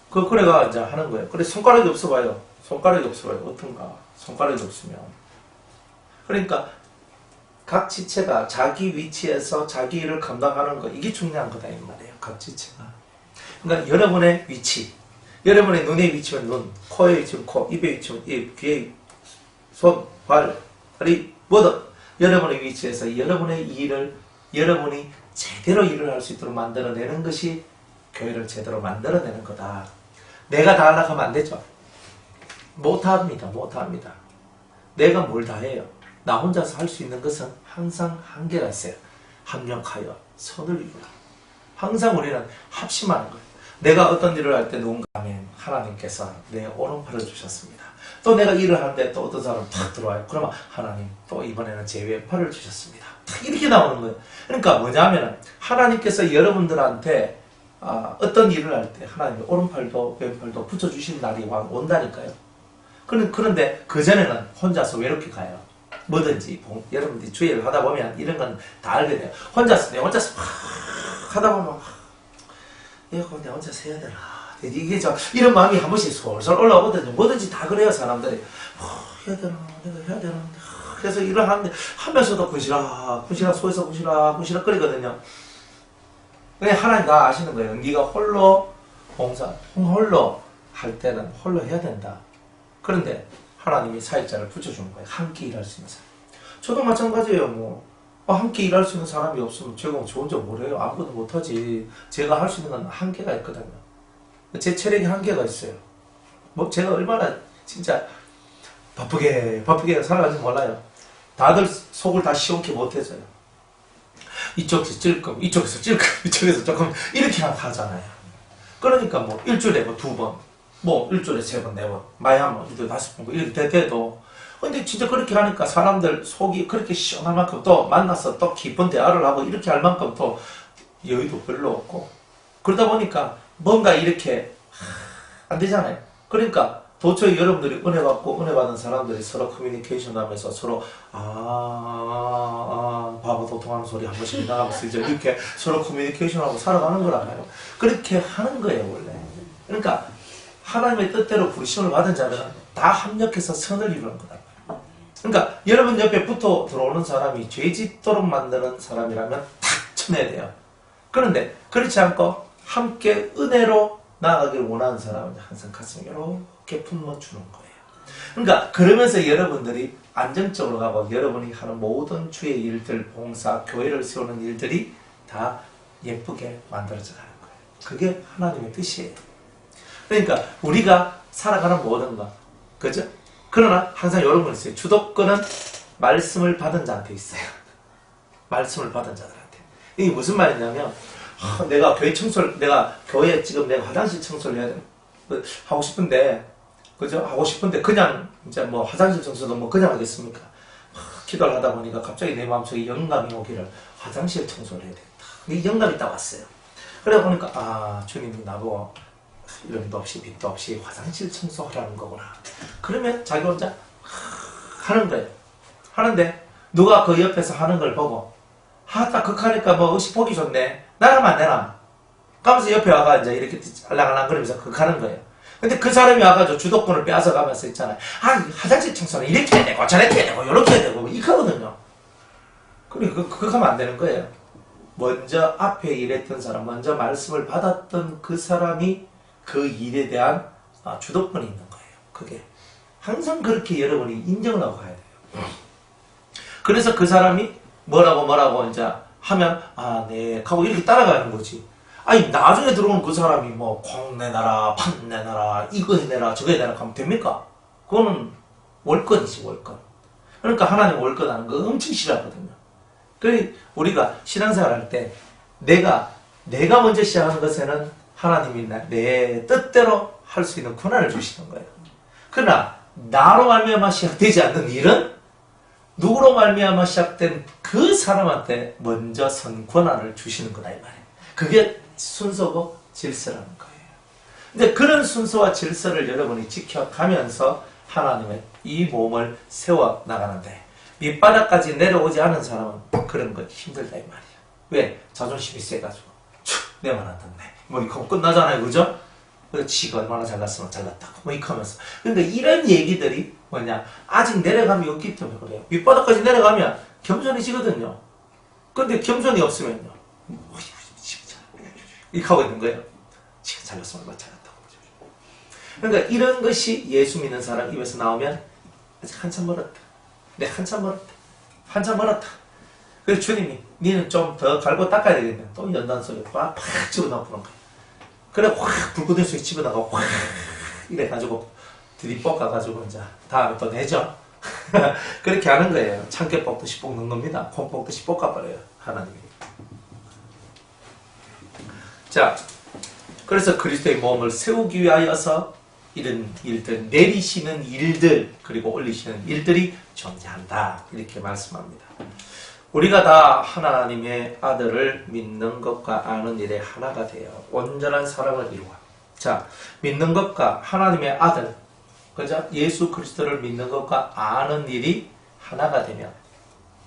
그래가 이제 하는 거예요. 그래 손가락이 없어봐요. 손가락이 없어봐요. 어떤가? 손가락이 없으면. 그러니까 각 지체가 자기 위치에서 자기 일을 감당하는 거 이게 중요한 거다 이 말이에요. 각 지체가. 그러니까 여러분의 위치, 여러분의 눈의 위치면 눈, 코의 위치면 코, 입의 위치면 입, 귀의 손, 발이 뭐든 여러분의 위치에서 여러분의 일을 여러분이 제대로 일을 할 수 있도록 만들어내는 것이 교회를 제대로 만들어내는 거다. 내가 다 하려고 하면 안 되죠. 못합니다. 못합니다. 내가 뭘 다 해요. 나 혼자서 할 수 있는 것은 항상 한계가 있어요. 합력하여 선을 이루라. 항상 우리는 합심하는 거예요. 내가 어떤 일을 할 때 누군가 하면 하나님께서 내 오른팔을 주셨습니다. 또 내가 일을 하는데 또 어떤 사람이 탁 들어와요. 그러면 하나님 또 이번에는 제 왼팔을 주셨습니다. 탁 이렇게 나오는 거예요. 그러니까 뭐냐면 하나님께서 여러분들한테 어떤 일을 할 때 하나님이 오른팔도 왼팔도 붙여주신 날이 온다니까요. 그런데 그전에는 혼자서 외롭게 가요. 뭐든지 여러분들이 주의를 하다 보면 이런 건 다 알게 돼요. 혼자서 막 하다 보면 이거 내가 혼자서 해야 되나 이게 이런 마음이 한 번씩 솔솔 올라오거든요. 뭐든지 다 그래요. 사람들이 해야 되나 내가 해야 되나 그래서 일을 하면서도 군시락 속에서 군시락 거리거든요. 그냥 하나님 다 아시는 거예요. 네가 홀로 홀로 할 때는 홀로 해야 된다. 그런데 하나님이 사역자를 붙여주는 거예요. 함께 일할 수 있는 사람. 저도 마찬가지예요. 뭐 함께 일할 수 있는 사람이 없으면 제가 저 혼자 뭘 해요. 아무것도 못하지. 제가 할 수 있는 건 한계가 있거든요. 제 체력에 한계가 있어요. 뭐 제가 얼마나 진짜 바쁘게 살아가는지 몰라요. 다들 속을 다 시원케 못해서요. 이쪽에서 찔끔, 이쪽에서 조금 이렇게만 하잖아요. 그러니까 뭐 일주일에 뭐 2번, 뭐 일주일에 3번, 4번, 마야뭐 일주일에 5번 이렇게 돼도 근데 진짜 그렇게 하니까 사람들 속이 그렇게 시원할 만큼 또 만나서 또 깊은 대화를 하고 이렇게 할 만큼 또 여유도 별로 없고 그러다 보니까 뭔가 이렇게 안 되잖아요. 그러니까 도처에 여러분들이 은혜 받은 사람들이 서로 커뮤니케이션 하면서 서로 바보 도통하는 소리 한 번씩 나가면서 이제 이렇게 서로 커뮤니케이션하고 살아가는 거라고요. 그렇게 하는 거예요 원래. 그러니까 하나님의 뜻대로 부르심을 받은 자들은 다 합력해서 선을 이루는 거다. 그러니까 여러분 옆에 붙어 들어오는 사람이 죄 짓도록 만드는 사람이라면 탁 쳐내야 돼요. 그런데 그렇지 않고 함께 은혜로 나아가기를 원하는 사람은 항상 가슴에 이렇게 품어주는 거예요. 그러니까 그러면서 여러분들이 안정적으로 가고 여러분이 하는 모든 주의 일들, 봉사, 교회를 세우는 일들이 다 예쁘게 만들어져 가는 거예요. 그게 하나님의 뜻이에요. 그러니까 우리가 살아가는 모든 것, 그죠? 그러나 항상 이런 건 있어요. 주도권은 말씀을 받은 자한테 있어요. 말씀을 받은 자들한테. 이게 무슨 말이냐면 내가 교회 지금 내가 화장실 청소를 해야 돼. 하고 싶은데, 그죠? 하고 싶은데 그냥 이제 뭐 화장실 청소도 뭐 그냥 하겠습니까? 기도를 하다 보니까 갑자기 내 마음속에 영감이 오기를 화장실 청소를 해야 되겠다. 이 영감이 딱 왔어요. 그래 보니까 주님이 나보고 이름도 없이 빛도 없이 화장실 청소하라는 거구나. 그러면 자기 혼자 하는 거예요. 하는데 누가 그 옆에서 하는 걸 보고 딱 극하니까 뭐 의식 보기 좋네. 나라면 안 되나? 가면서 옆에 와가 이제 이렇게 알랑알랑거리면서 극하는 거예요. 근데 그 사람이 와가지고 주도권을 빼앗아가면서 있잖아요. 화장실 청소는 이렇게 해야 되고 저렇게 해야 되고 이렇게 해야 되고 이거거든요. 그러니까 그렇게 하면 안 되는 거예요. 먼저 앞에 일했던 사람, 먼저 말씀을 받았던 그 사람이 그 일에 대한 주도권이 있는 거예요. 그게 항상 그렇게 여러분이 인정을 하고 가야 돼요. 그래서 그 사람이 뭐라고 이제 하면 네 하고 이렇게 따라가는 거지. 나중에 들어온 그 사람이 뭐 콩 내놔라, 판 내놔라, 이거 해내라, 저거 해내라 하면 됩니까? 그거는 월권이지 월권. 그러니까 하나님 올 거라는 거 엄청 싫어하거든요. 그래 우리가 신앙생활 할 때 내가 먼저 시작하는 것에는 하나님이 내 뜻대로 할 수 있는 권한을 주시는 거예요. 그러나 나로 말미암아 시작되지 않는 일은 누구로 말미암아 시작된 그 사람한테 먼저 선 권한을 주시는 거다 이 말이에요. 그게 순서고 질서라는 거예요. 근데 그런 순서와 질서를 여러분이 지켜가면서 하나님의 이 몸을 세워 나가는데 밑바닥까지 내려오지 않은 사람은 그런 거 힘들다 이 말이에요. 왜? 자존심이 세가지고 내만 안 듣네. 뭐 이거 끝나잖아요, 그죠? 지가 얼마나 잘났으면 잘났다고 뭐 이렇게 하면서. 근데 이런 얘기들이 뭐냐, 아직 내려감이 없기 때문에 그래요. 밑바닥까지 내려가면 겸손해지거든요. 근데 겸손이 없으면요, 이렇게 하고 있는 거예요. 지가 잘났으면 얼마나 잘났다고. 그러니까 이런 것이 예수 믿는 사람 입에서 나오면 아직 한참 멀었다. 네, 한참 멀었다. 한참 멀었다. 그래서 주님이 니는 좀 더 갈고 닦아야 되겠네. 또 연단 속에 팍 집어넣어 보는 거예요. 그래 확 불꽃의 속에 집어넣어 확 이래가지고 들이볶아가지고 이제 다음에 또 내죠. 그렇게 하는 거예요. 참깨 볶듯이 볶는 겁니다. 콩 볶듯이 볶아버려요, 하나님이. 자, 그래서 그리스도의 몸을 세우기 위하여서 이런 일들, 내리시는 일들, 그리고 올리시는 일들이 존재한다. 이렇게 말씀합니다. 우리가 다 하나님의 아들을 믿는 것과 아는 일에 하나가 되어 온전한 사람을 이루어. 자, 믿는 것과 하나님의 아들, 그죠? 예수 그리스도를 믿는 것과 아는 일이 하나가 되면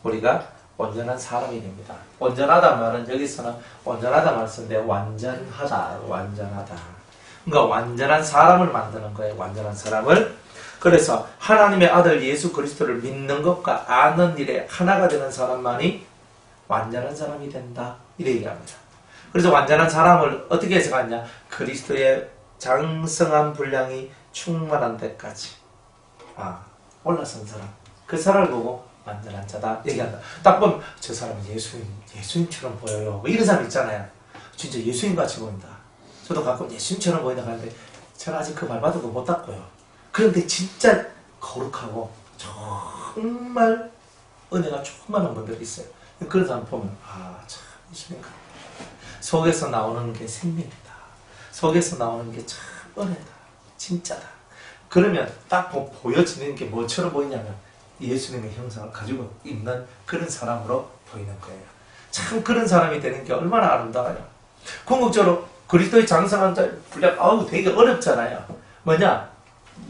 우리가 온전한 사람이 됩니다. 온전하다 말은 여기서는 온전하다 말씀인데 완전하다, 완전하다. 그러니까 완전한 사람을 만드는 거예요. 완전한 사람을. 그래서 하나님의 아들 예수 그리스도를 믿는 것과 아는 일에 하나가 되는 사람만이 완전한 사람이 된다. 이래 얘기합니다. 그래서 완전한 사람을 어떻게 해석하냐? 그리스도의 장성한 분량이 충만한 데까지 올라선 사람. 그 사람을 보고 완전한 자다 얘기한다. 딱 보면 저 사람은 예수님처럼 보여요. 뭐 이런 사람 있잖아요. 진짜 예수님같이 보인다. 저도 가끔 예수님처럼 보인다 하는데 저는 아직 그 말받은 거 못 닦고요. 그런데 진짜 거룩하고 정말 은혜가 충만한 분들이 있어요. 그런 사람 보면 참 예수님 같다. 속에서 나오는 게 생명이다. 속에서 나오는 게 참 은혜다. 진짜다. 그러면 딱 보여지는 게 뭐처럼 보이냐면 예수님의 형상을 가지고 있는 그런 사람으로 보이는 거예요. 참 그런 사람이 되는 게 얼마나 아름다워요. 궁극적으로 그리스도의 장성한 분량 되게 어렵잖아요. 뭐냐?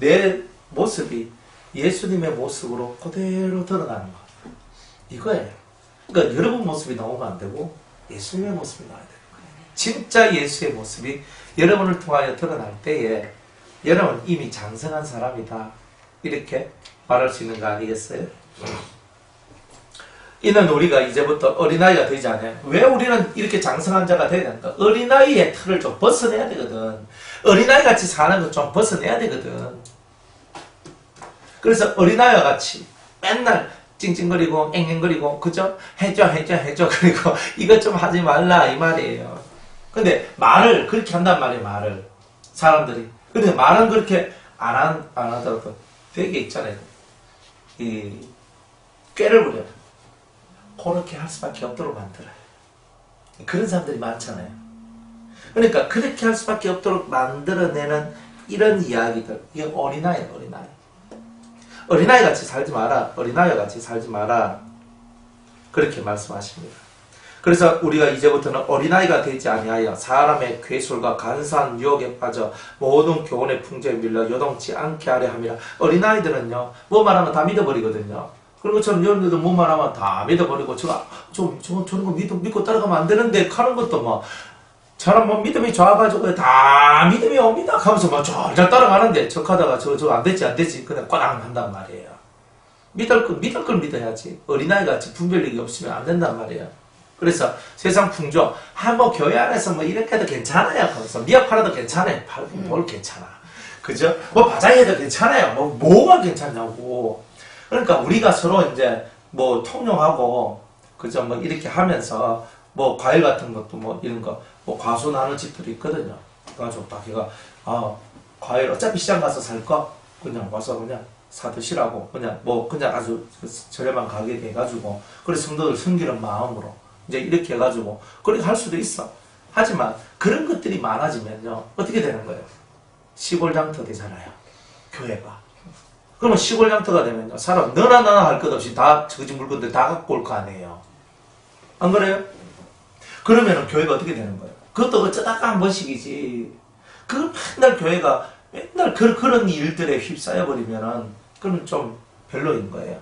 내 모습이 예수님의 모습으로 그대로 드러나는 거. 이거예요. 그러니까 여러분 모습이 나오면 안 되고 예수님의 모습이 나와야 되는 거예요. 진짜 예수의 모습이 여러분을 통하여 드러날 때에 여러분 이미 장성한 사람이다. 이렇게 말할 수 있는 거 아니겠어요? 이는 우리가 이제부터 어린아이가 되지 않아요. 왜 우리는 이렇게 장성한 자가 되야 되는가? 어린아이의 틀을 좀 벗어내야 되거든. 어린아이같이 사는 거 좀 벗어내야 되거든. 그래서 어린아이와 같이 맨날 찡찡거리고 앵앵거리고 그죠? 해줘 그리고 이것 좀 하지 말라 이 말이에요. 근데 말을 그렇게 한단 말이에요. 말을 사람들이. 근데 말은 그렇게 안 하더라도 되게 있잖아요. 이 꾀를 부려요. 그렇게 할 수밖에 없도록 만들어요. 그런 사람들이 많잖아요. 그러니까 그렇게 할 수밖에 없도록 만들어내는 이런 이야기들. 이게 어린아이예요. 어린아이. 어린아이 같이 살지 마라. 어린아이와 같이 살지 마라. 그렇게 말씀하십니다. 그래서 우리가 이제부터는 어린아이가 되지 아니하여 사람의 괴술과 간사한 유혹에 빠져 모든 교훈의 풍조에 밀려 요동치 않게 하려 함이라. 어린아이들은요, 뭐 말하면 다 믿어버리거든요. 그리고 저는 여러분들도 뭐 말하면 다 믿어버리고 저런 거 믿고 따라가면 안 되는데 하는 것도 뭐 저는 뭐 믿음이 좋아가지고 다 믿음이 옵니다 하면서 뭐 잘 따라가는데 척하다가 저 안 되지 그냥 꽈당 한단 말이에요. 믿을 걸 믿어야지. 어린아이같이 분별력이 없으면 안 된단 말이에요. 그래서 세상 풍조 뭐 교회 안에서 뭐 이렇게 해도 괜찮아요. 그래서 미역 팔아도 괜찮아요. 뭘 괜찮아. 그죠? 뭐 바자회도 괜찮아요. 뭐가 괜찮냐고. 그러니까 우리가 서로 이제 뭐 통용하고 그죠? 뭐 이렇게 하면서 뭐 과일 같은 것도 뭐 이런 거 뭐 과수 나는 집들이 있거든요. 그래가지고 딱 걔가 과일 어차피 시장 가서 살 거 그냥 와서 그냥 사드시라고 그냥 아주 저렴한 가격에 해가지고 그래 성도들 섬기는 마음으로 이제 이렇게 해가지고 그렇게 할 수도 있어. 하지만 그런 것들이 많아지면요 어떻게 되는 거예요? 시골 장터 되잖아요. 교회가. 그러면 시골 장터가 되면요 사람 너나 할 것 없이 다 저지 물건들 다 갖고 올 거 아니에요. 안 그래요? 그러면은 교회가 어떻게 되는 거예요? 그것도 어쩌다가 한 번씩이지. 그 맨날 교회가 맨날 그런 일들에 휩싸여 버리면은 그건 좀 별로인 거예요.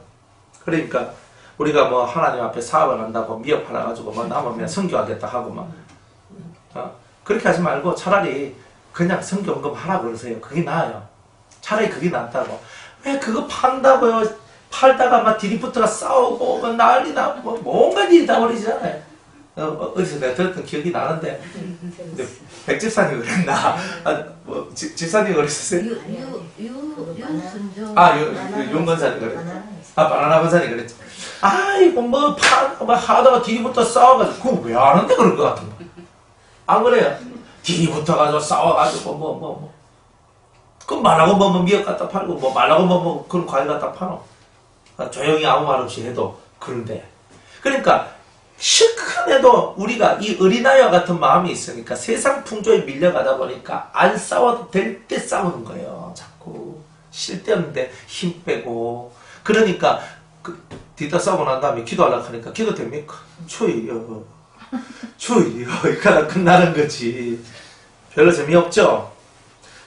그러니까 우리가 뭐 하나님 앞에 사업을 한다고 미역 팔아가지고 뭐 남으면 선교하겠다 하고 막 그렇게 하지 말고 차라리 그냥 선교헌금 하라 그러세요. 그게 나아요. 차라리 그게 낫다고. 왜 그거 판다고요? 팔다가 막 디리프트가 싸우고 뭐 난리나 뭐 뭔가 일이 다 버리잖아요. 어디서 내가 들었던 기억이 나는데 근데 백집사님 그랬나? 뭐 집사님 그랬었어요? 윤순종. 윤건사님 그랬죠. 바나나 건사님 그랬죠. 이거 뭐 하다가 디리부터 싸워가지고 그거 왜 하는데 그럴 것 같은 거. 안 그래요? 디리부터 가지고 싸워가지고 그 말하고 뭐 미역 갖다 팔고 뭐 말하고 뭐 그런 과일 갖다 파노. 조용히 아무 말 없이 해도 그런데 그러니까 실컷해도 우리가 이 어린아이와 같은 마음이 있으니까 세상 풍조에 밀려가다 보니까 안 싸워도 될 때 싸우는 거예요. 자꾸 쓸데없는데 힘 빼고 그러니까 뒤따 싸우고 난 다음에 기도하려고 하니까 기도 됩니까? 추이요 이거나 끝나는 거지. 별로 재미없죠?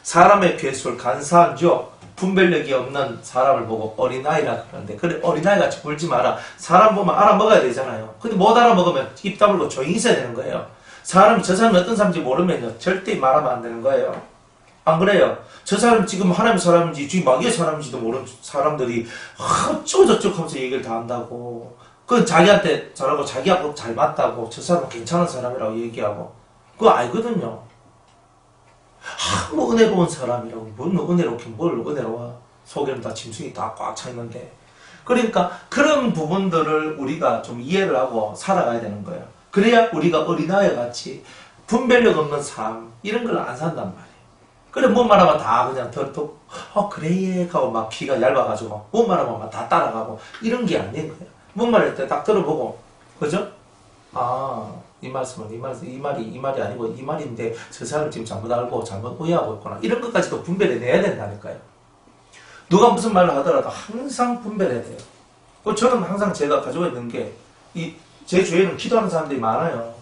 사람의 괴술 간사한죠. 분별력이 없는 사람을 보고 어린아이라 그러는데 그래 어린아이같이 굴지 마라. 사람 보면 알아먹어야 되잖아요. 근데 못 알아먹으면 입 다물고 조용히 있어야 되는 거예요. 사람이 저 사람이 어떤 사람인지 모르면요 절대 말하면 안 되는 거예요. 안 그래요? 저 사람 지금 하나님 사람인지 지금 마귀의 사람인지도 모르는 사람들이 어쩌고 저쩌고 하면서 얘기를 다 한다고. 그건 자기한테 잘하고 자기하고 잘 맞다고 저 사람은 괜찮은 사람이라고 얘기하고 그거 알거든요. 뭐 은혜로운 사람이라고 뭘 은혜롭긴 뭘 은혜로워. 속에는 다 짐승이 다 꽉 차 있는데. 그러니까 그런 부분들을 우리가 좀 이해를 하고 살아가야 되는 거예요. 그래야 우리가 어린아이 같이 분별력 없는 삶 이런 걸 안 산단 말이에요. 그래 뭔 말하면 다 그냥 덜떡 그래 하고 막 귀가 얇아가지고 뭔 말하면 막 다 따라가고 이런 게 아닌 거예요. 뭔 말할 때 딱 들어보고 그죠? 이 말씀은 이 말이 아니고 이 말인데 저 사람 지금 잘못 알고 잘못 오해하고 있구나. 이런 것까지도 분별해내야 된다니까요. 누가 무슨 말을 하더라도 항상 분별해야 돼요. 저는 항상 제가 가지고 있는 게 제 주위에는 기도하는 사람들이 많아요.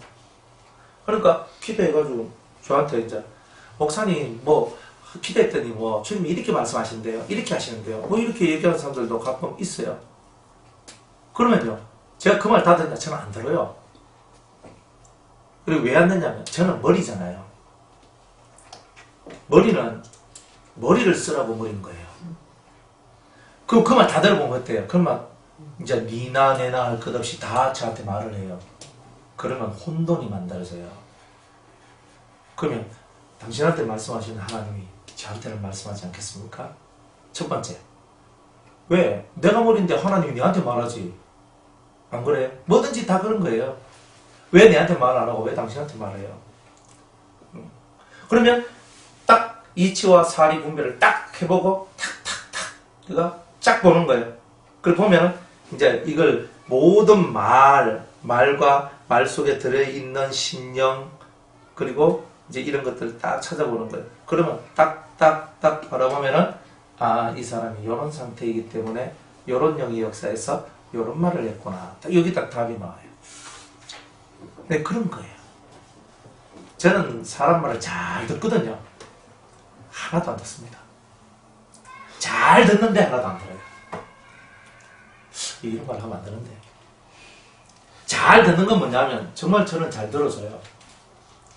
그러니까 기도해가지고 저한테 이제 목사님 뭐 기도했더니 뭐 주님이 이렇게 말씀하시는데요. 이렇게 하시는데요. 뭐 이렇게 얘기하는 사람들도 가끔 있어요. 그러면요. 제가 그 말 다 듣냐? 저는 안 들어요. 그리고 왜 안 듣냐면 저는 머리잖아요. 머리를 쓰라고 머린 거예요. 그 말 다 들어보면 어때요? 그러면 이제 니나 내나 할 것 없이 다 저한테 말을 해요. 그러면 혼돈이 만들어져요. 그러면 당신한테 말씀하시는 하나님이 저한테는 말씀하지 않겠습니까? 첫 번째, 왜? 내가 머리인데 하나님이 내한테 말하지. 안 그래? 뭐든지 다 그런 거예요. 왜 내한테 말 안 하고 왜 당신한테 말해요? 그러면 딱 이치와 사리 분별을 딱 해보고 탁탁탁 그가 쫙 보는 거예요. 그걸 보면은 이제 이걸 모든 말과 말 속에 들어있는 신령 그리고 이제 이런 것들을 딱 찾아보는 거예요. 그러면 딱딱딱 바라보면은 이 사람이 이런 상태이기 때문에 이런 영의 역사에서 이런 말을 했구나. 여기 딱 답이 나와요. 네, 그런 거예요. 저는 사람 말을 잘 듣거든요. 하나도 안 듣습니다. 잘 듣는데 하나도 안 들어요. 이런 말 하면 안 되는데. 잘 듣는 건 뭐냐면 정말 저는 잘 들어줘요.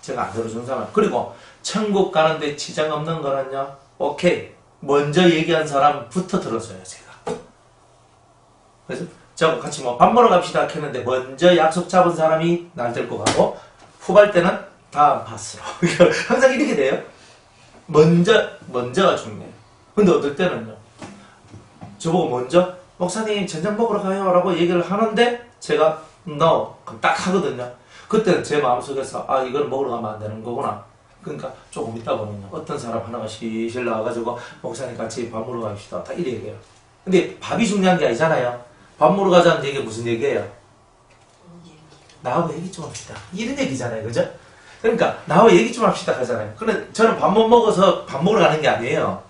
제가 안 들어준 사람. 그리고 천국 가는데 지장 없는 거는요. 오케이. 먼저 얘기한 사람부터 들어줘요. 제가. 그래서 저하고 같이 뭐 밥 먹으러 갑시다 했는데 먼저 약속 잡은 사람이 날 데리고 가고 후발 때는 다음 파스로. 항상 이렇게 돼요. 먼저가 중요해요. 근데 어떨 때는요. 저보고 먼저 목사님 저녁 먹으러 가요 라고 얘기를 하는데 제가 no 그럼 딱 하거든요. 그때는 제 마음속에서 이건 먹으러 가면 안 되는 거구나. 그러니까 조금 있다 보면요. 어떤 사람 하나가 실실 나와가지고 목사님 같이 밥 먹으러 갑시다. 다 이래 얘기해요. 근데 밥이 중요한 게 아니잖아요. 밥 먹으러 가자는 얘기가 무슨 얘기예요? 나하고 얘기 좀 합시다. 이런 얘기잖아요. 그죠? 그러니까 나하고 얘기 좀 합시다 하잖아요. 근데 저는 밥 못 먹어서 밥 먹으러 가는 게 아니에요.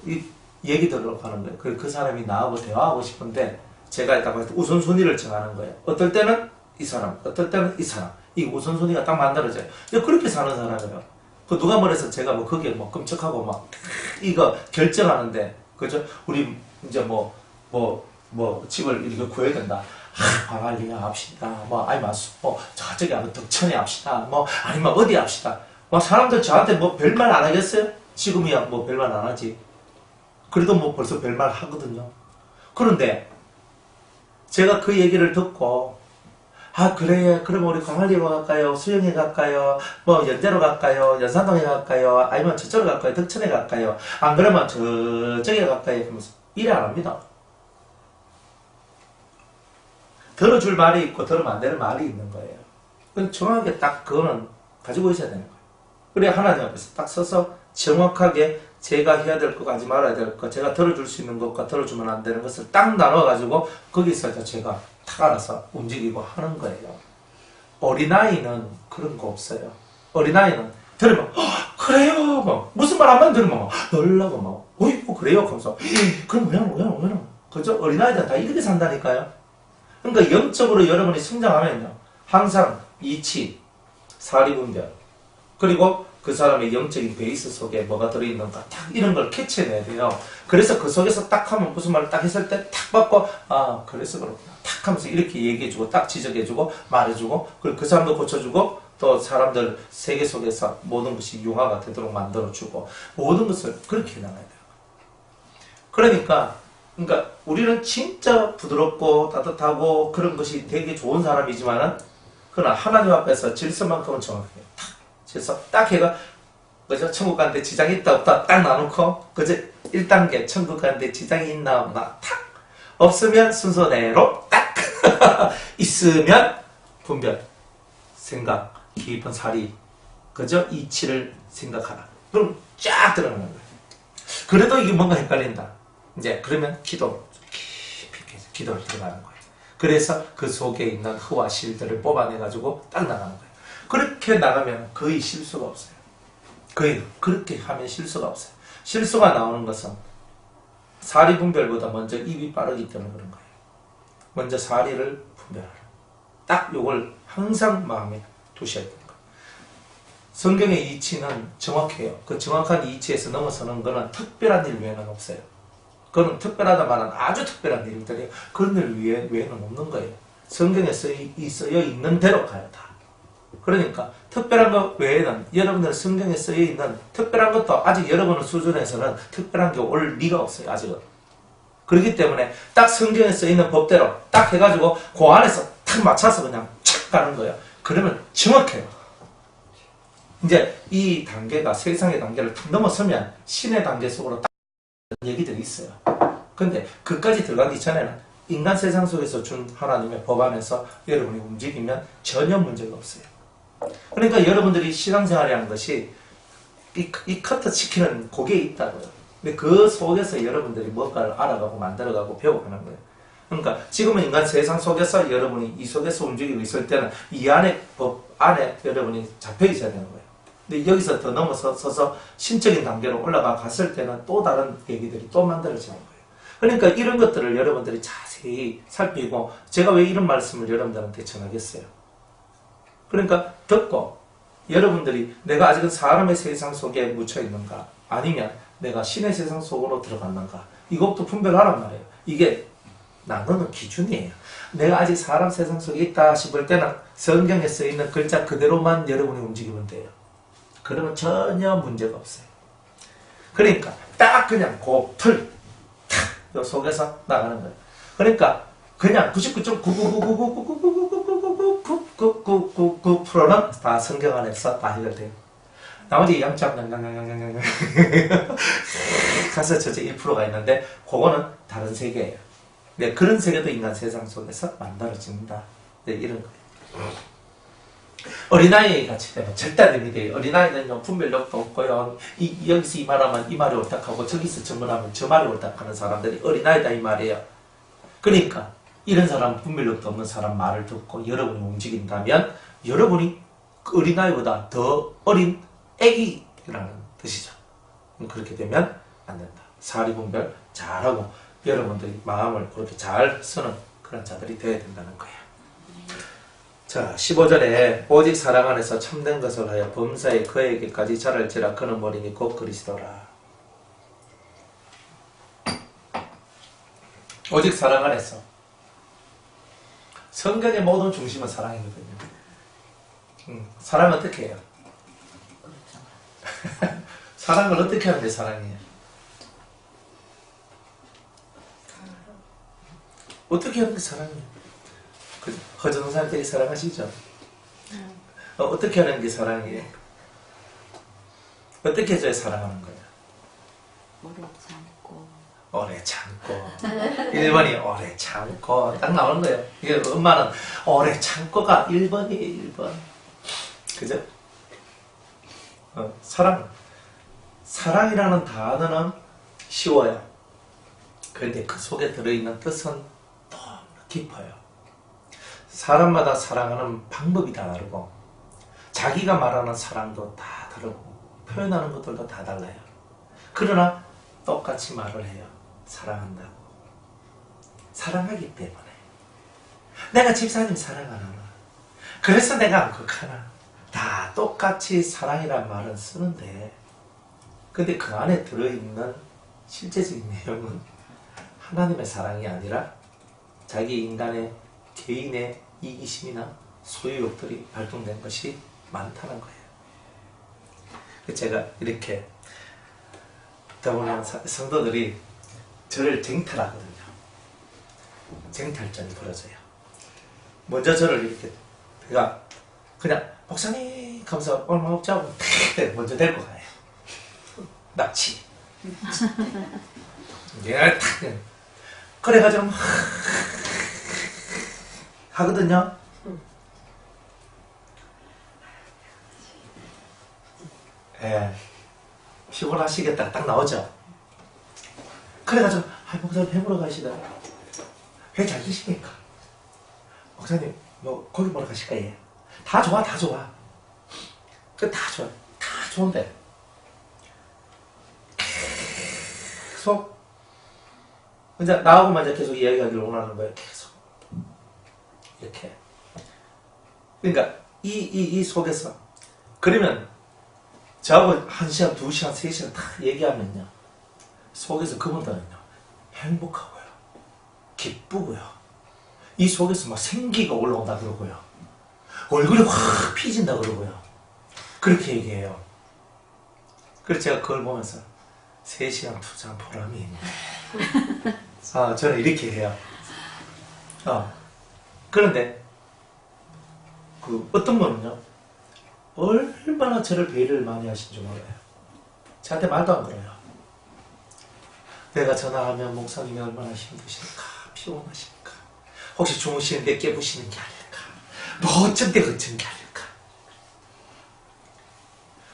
이 얘기 들으러 가는 거예요. 그 사람이 나하고 대화하고 싶은데 제가 일단 우선순위를 정하는 거예요. 어떨 때는 이 사람, 어떨 때는 이 사람. 이 우선순위가 딱 만들어져요. 그렇게 사는 사람이에요. 그 누가 뭐래서 제가 뭐 거기에 뭐 끔찍하고 막 이거 결정하는데 그죠? 우리 이제 뭐 집을 이렇게 구해야 된다. 광안리에 합시다. 뭐 아니면 저쪽에 덕천에 합시다. 뭐 아니면 어디 합시다. 뭐 사람들 저한테 뭐 별말 안 하겠어요? 지금이야 뭐 별말 안 하지. 그래도 뭐 벌써 별말 하거든요. 그런데 제가 그 얘기를 듣고 그래 그럼 우리 광안리로 갈까요? 수영에 갈까요? 뭐 연대로 갈까요? 연산동에 갈까요? 아니면 저쪽으로 갈까요? 덕천에 갈까요? 안 그러면 저쪽에 갈까요? 그러면서 이래 안 합니다. 들어줄 말이 있고 들으면 안 되는 말이 있는 거예요. 그건 정확하게 딱 그거는 가지고 있어야 되는 거예요. 그래 하나님 앞에서 딱 서서 정확하게 제가 해야 될 것, 하지 말아야 될 것, 제가 들어줄 수 있는 것과 들어주면 안 되는 것을 딱 나눠가지고 거기서 제가 탁 알아서 움직이고 하는 거예요. 어린아이는 그런 거 없어요. 어린아이는 들으면 그래요 뭐 무슨 말 하면 들으면 막 놀라고 막 어이구 그래요 하면서 그럼 뭐야 그죠? 어린아이들은 다 이렇게 산다니까요. 그러니까 영적으로 여러분이 성장하면요 항상 이치, 사리분별 그리고 그 사람의 영적인 베이스 속에 뭐가 들어있는가 딱 이런 걸 캐치해내야 돼요. 그래서 그 속에서 딱 하면 무슨 말을 딱 했을 때 탁 받고 그래서 그렇구나 탁 하면서 이렇게 얘기해주고 딱 지적해주고 말해주고 그리고 그 사람도 고쳐주고 또 사람들 세계 속에서 모든 것이 융화가 되도록 만들어주고 모든 것을 그렇게 해나가야 돼요. 그러니까 우리는 진짜 부드럽고 따뜻하고 그런 것이 되게 좋은 사람이지만은 그러나 하나님 앞에서 질서만큼은 정확해요. 질서 딱 해가 그죠? 천국 가는데 지장이 있다 없다 딱 나놓고 그죠? 1단계 천국 가는데 지장이 있나 없나 탁 없으면 순서대로 딱 있으면 분별 생각 깊은 사리 그죠? 이치를 생각하라. 그럼 쫙 들어가는 거예요. 그래도 이게 뭔가 헷갈린다. 이제 그러면 기도를 들어가는 거예요. 그래서 그 속에 있는 흐와 실들을 뽑아내가지고 딱 나가는 거예요. 그렇게 나가면 거의 실수가 없어요. 거의 그렇게 하면 실수가 없어요. 실수가 나오는 것은 사리 분별보다 먼저 입이 빠르기 때문에 그런 거예요. 먼저 사리를 분별하라. 딱 요걸 항상 마음에 두셔야 되는 거예요. 성경의 이치는 정확해요. 그 정확한 이치에서 넘어서는 거는 특별한 일 외에는 없어요. 그건 특별하다마는 아주 특별한 일들이에요. 그런 일 외에는 없는 거예요. 성경에 쓰여 있는 대로 가요, 다. 그러니까 특별한 것 외에는 여러분들 성경에 쓰여 있는 특별한 것도 아직 여러분의 수준에서는 특별한 게 올 리가 없어요, 아직은. 그렇기 때문에 딱 성경에 쓰여 있는 법대로 딱 해가지고 그 안에서 탁 맞춰서 그냥 착 가는 거예요. 그러면 정확해요. 이제 이 단계가 세상의 단계를 탁 넘어서면 신의 단계 속으로 딱 얘기들이 있어요. 근데 그까지 들어가기 전에는 인간 세상 속에서 준 하나님의 법 안에서 여러분이 움직이면 전혀 문제가 없어요. 그러니까 여러분들이 신앙생활이라는 것이 이 커터 치키는 고개에 있다고요. 근데 그 속에서 여러분들이 뭔가를 알아가고 만들어가고 배워가는 거예요. 그러니까 지금은 인간 세상 속에서 여러분이 이 속에서 움직이고 있을 때는 이 안에 법 안에 여러분이 잡혀 있어야 되는 거예요. 근데 여기서 더 넘어서서 신적인 단계로 올라가 갔을 때는 또 다른 얘기들이 또 만들어지는 거예요. 그러니까 이런 것들을 여러분들이 자세히 살피고 제가 왜 이런 말씀을 여러분들한테 전하겠어요. 그러니까 듣고 여러분들이 내가 아직은 사람의 세상 속에 묻혀 있는가 아니면 내가 신의 세상 속으로 들어갔는가 이것도 분별하란 말이에요. 이게 나누는 기준이에요. 내가 아직 사람 세상 속에 있다 싶을 때는 성경에 쓰여있는 글자 그대로만 여러분이 움직이면 돼요. 그러면 전혀 문제가 없어요. 그러니까 딱 그냥 그 틀, 요 속에서 나가는 거예요. 그러니까 그냥 99.99999999999%는 다 성경 안에서 다 해결돼요. 나머지 0.00000 가서 저쪽 1%가 있는데 그거는 다른 세계예요. 네, 그런 세계도 인간 세상 속에서 만들어진다. 네, 이런 거예요. 어린아이 같이 되면 절대 안 됩니다. 어린아이는요, 분별력도 없고요, 여기서 이 말하면 이 말이 옳다 하고, 저기서 저 말하면 저 말이 옳다 하는 사람들이 어린아이다 이 말이에요. 그러니까, 이런 사람, 분별력도 없는 사람 말을 듣고 여러분이 움직인다면, 여러분이 그 어린아이보다 더 어린 애기라는 뜻이죠. 그렇게 되면 안 된다. 사리분별 잘하고, 여러분들이 마음을 그렇게 잘 쓰는 그런 자들이 되어야 된다는 거예요. 자, 15절에 오직 사랑 안에서 참된 것을 하여 범사에 그에게까지 자랄지라 그는 머리니 곧 그리스도라. 오직 사랑 안에서. 성경의 모든 중심은 사랑이거든요. 사랑은 어떻게 해요? 사랑을 어떻게 하는 게 사랑이에요? 어떻게 하는 게 사랑이에요? 허전사한테 사랑하시죠? 어떻게 하는 게 사랑이에요? 어떻게 해줘야 사랑하는 거예요? 오래 참고 1번이 오래 참고 딱 나오는 거예요. 이게 엄마는 오래 참고가 1번이에요. 1번. 그죠? 사랑이라는 단어는 쉬워요. 그런데 그 속에 들어있는 뜻은 너무 깊어요. 사람마다 사랑하는 방법이 다 다르고, 자기가 말하는 사랑도 다 다르고, 표현하는 것들도 다 달라요. 그러나 똑같이 말을 해요. 사랑한다고. 사랑하기 때문에. 내가 집사님 사랑 안 하나? 그래서 내가 안 극하나? 다 똑같이 사랑이란 말은 쓰는데, 근데 그 안에 들어있는 실제적인 내용은 하나님의 사랑이 아니라 자기 인간의 개인의 이기심이나 소유욕들이 발동된 것이 많다는 거예요. 제가 이렇게 더구나 성도들이 저를 쟁탈하거든요. 쟁탈전이 벌어져요. 먼저 저를 이렇게 제가 그냥 목사님 하면서 얼마 없지 하고 먼저 데리고 가요. 납치. 내가 탁 그래가지고 막 하거든요. 예, 피곤하시겠다 딱 나오죠. 그래가지고 목사님 회 먹으러 가시다. 회 잘 드시니까 목사님 뭐 고기 먹으러 가실까? 예. 다 좋아. 다 좋아. 다 좋은데 계속 이제 나하고만 이제 계속 이야기하기를 원하는 거예요. 계속 이렇게. 그러니까 이 속에서 그러면 저하고 1시간, 2시간, 3시간 다 얘기하면요, 속에서 그분들은요 행복하고요, 기쁘고요, 이 속에서 막 생기가 올라온다 그러고요, 얼굴이 확 피진다 그러고요, 그렇게 얘기해요. 그래서 제가 그걸 보면서 3시간 투자한 보람이 있네. 저는 이렇게 해요. 그런데 그 어떤 분은요, 얼마나 저를 배려를 많이 하신 줄 몰라요. 저한테 말도 안 걸어요. 내가 전화하면 목사님이 얼마나 힘드실까, 피곤하실까, 혹시 주무시는데 깨부시는 게 아닐까, 뭐 어쩐 때 거친 게 아닐까.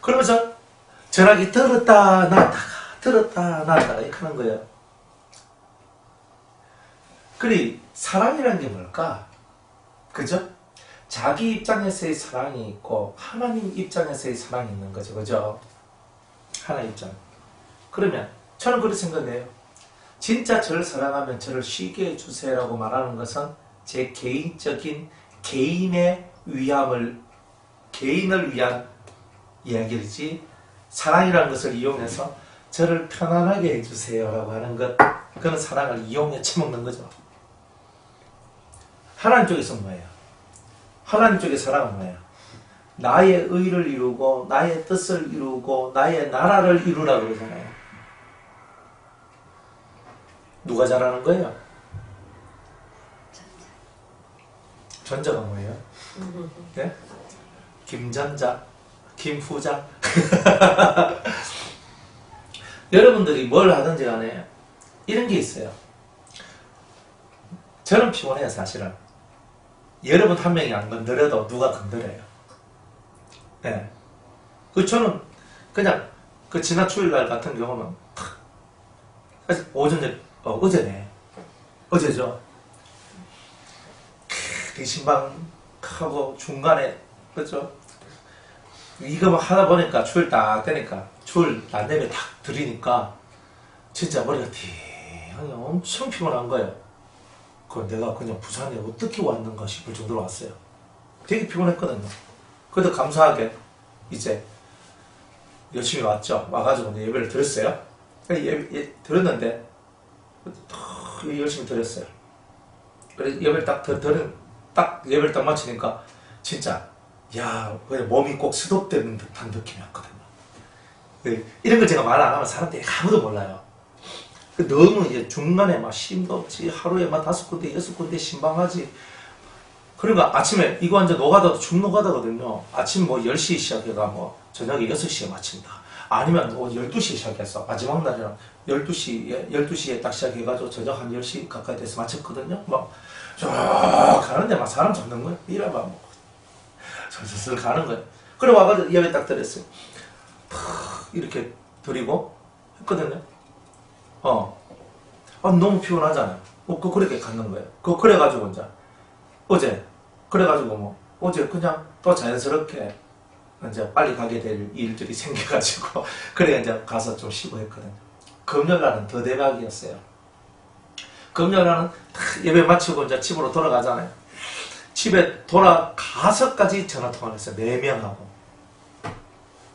그러면서 전화기 들었다 놨다가 이렇게 하는 거예요. 그리 사랑이라는 게 뭘까? 그죠? 자기 입장에서의 사랑이 있고 하나님 입장에서의 사랑이 있는 거죠. 그죠? 하나님 입장. 그러면 저는 그렇게 생각해요. 진짜 저를 사랑하면 저를 쉬게 해주세요라고 말하는 것은 제 개인적인 개인의 개인을 위한 이야기이지, 사랑이라는 것을 이용해서 저를 편안하게 해주세요라고 하는 것, 그런 사랑을 이용해 처먹는 거죠. 하나님 쪽에서 뭐예요? 하나님 쪽의 사랑은 뭐예요? 나의 의를 이루고 나의 뜻을 이루고 나의 나라를 이루라 그러잖아요. 누가 잘하는 거예요? 전자가 뭐예요? 네? 김전자, 김후자. 여러분들이 뭘 하든지 간에 이런 게 있어요. 저는 피곤해요, 사실은. 여러분 한 명이 안 건드려도 누가 건드려요. 예. 저는 그냥 그 지난 주일날 같은 경우는 탁 사실 오전에 어제네. 어제죠. 대신방하고 중간에 그죠? 이거 막 하다 보니까 추울 딱 되니까 추울 난내에 딱 들이니까 진짜 머리가 띵하니 엄청 피곤한 거예요. 그 내가 그냥 부산에 어떻게 왔는가 싶을 정도로 왔어요. 되게 피곤했거든요. 그래도 감사하게 이제 열심히 왔죠. 와가지고 예배를 드렸어요. 들었는데 열심히 드렸어요. 그래서 예배를 딱 예배를 딱 마치니까 진짜 야 그냥 몸이 꼭 스톱되는 듯한 느낌이었거든요. 이런 걸 제가 말 안 하면 사람들이 아무도 몰라요. 너무 이제 중간에 막 심도 없지 하루에 막 5군데 6군데 신방하지. 그러니까 아침에 이거 완전 노가다도 중노가다거든요. 아침 뭐 10시 시작해가 뭐 저녁에 6시에 마친다. 아니면 뭐 12시에 시작했어. 마지막 날이랑 12시에 딱 시작해가지고 저녁 한 10시 가까이 돼서 마쳤거든요. 막 쭉 가는데 막 사람 잡는 거야. 이래봐 뭐 슬슬 가는 거야. 그래 와가지고 예배 딱 드렸어요. 탁 이렇게 드리고 했거든요. 너무 피곤하잖아요. 그렇게 갔는 거예요. 그래가지고 이제 어제 그래가지고 뭐 어제 그냥 또 자연스럽게 이제 빨리 가게 될 일들이 생겨가지고 그래 이제 가서 좀 쉬고 했거든요. 금요일날은 더 대박이었어요. 금요일날은 예배 마치고 이제 집으로 돌아가잖아요. 집에 돌아가서까지 전화 통화를 했어요. 4명하고.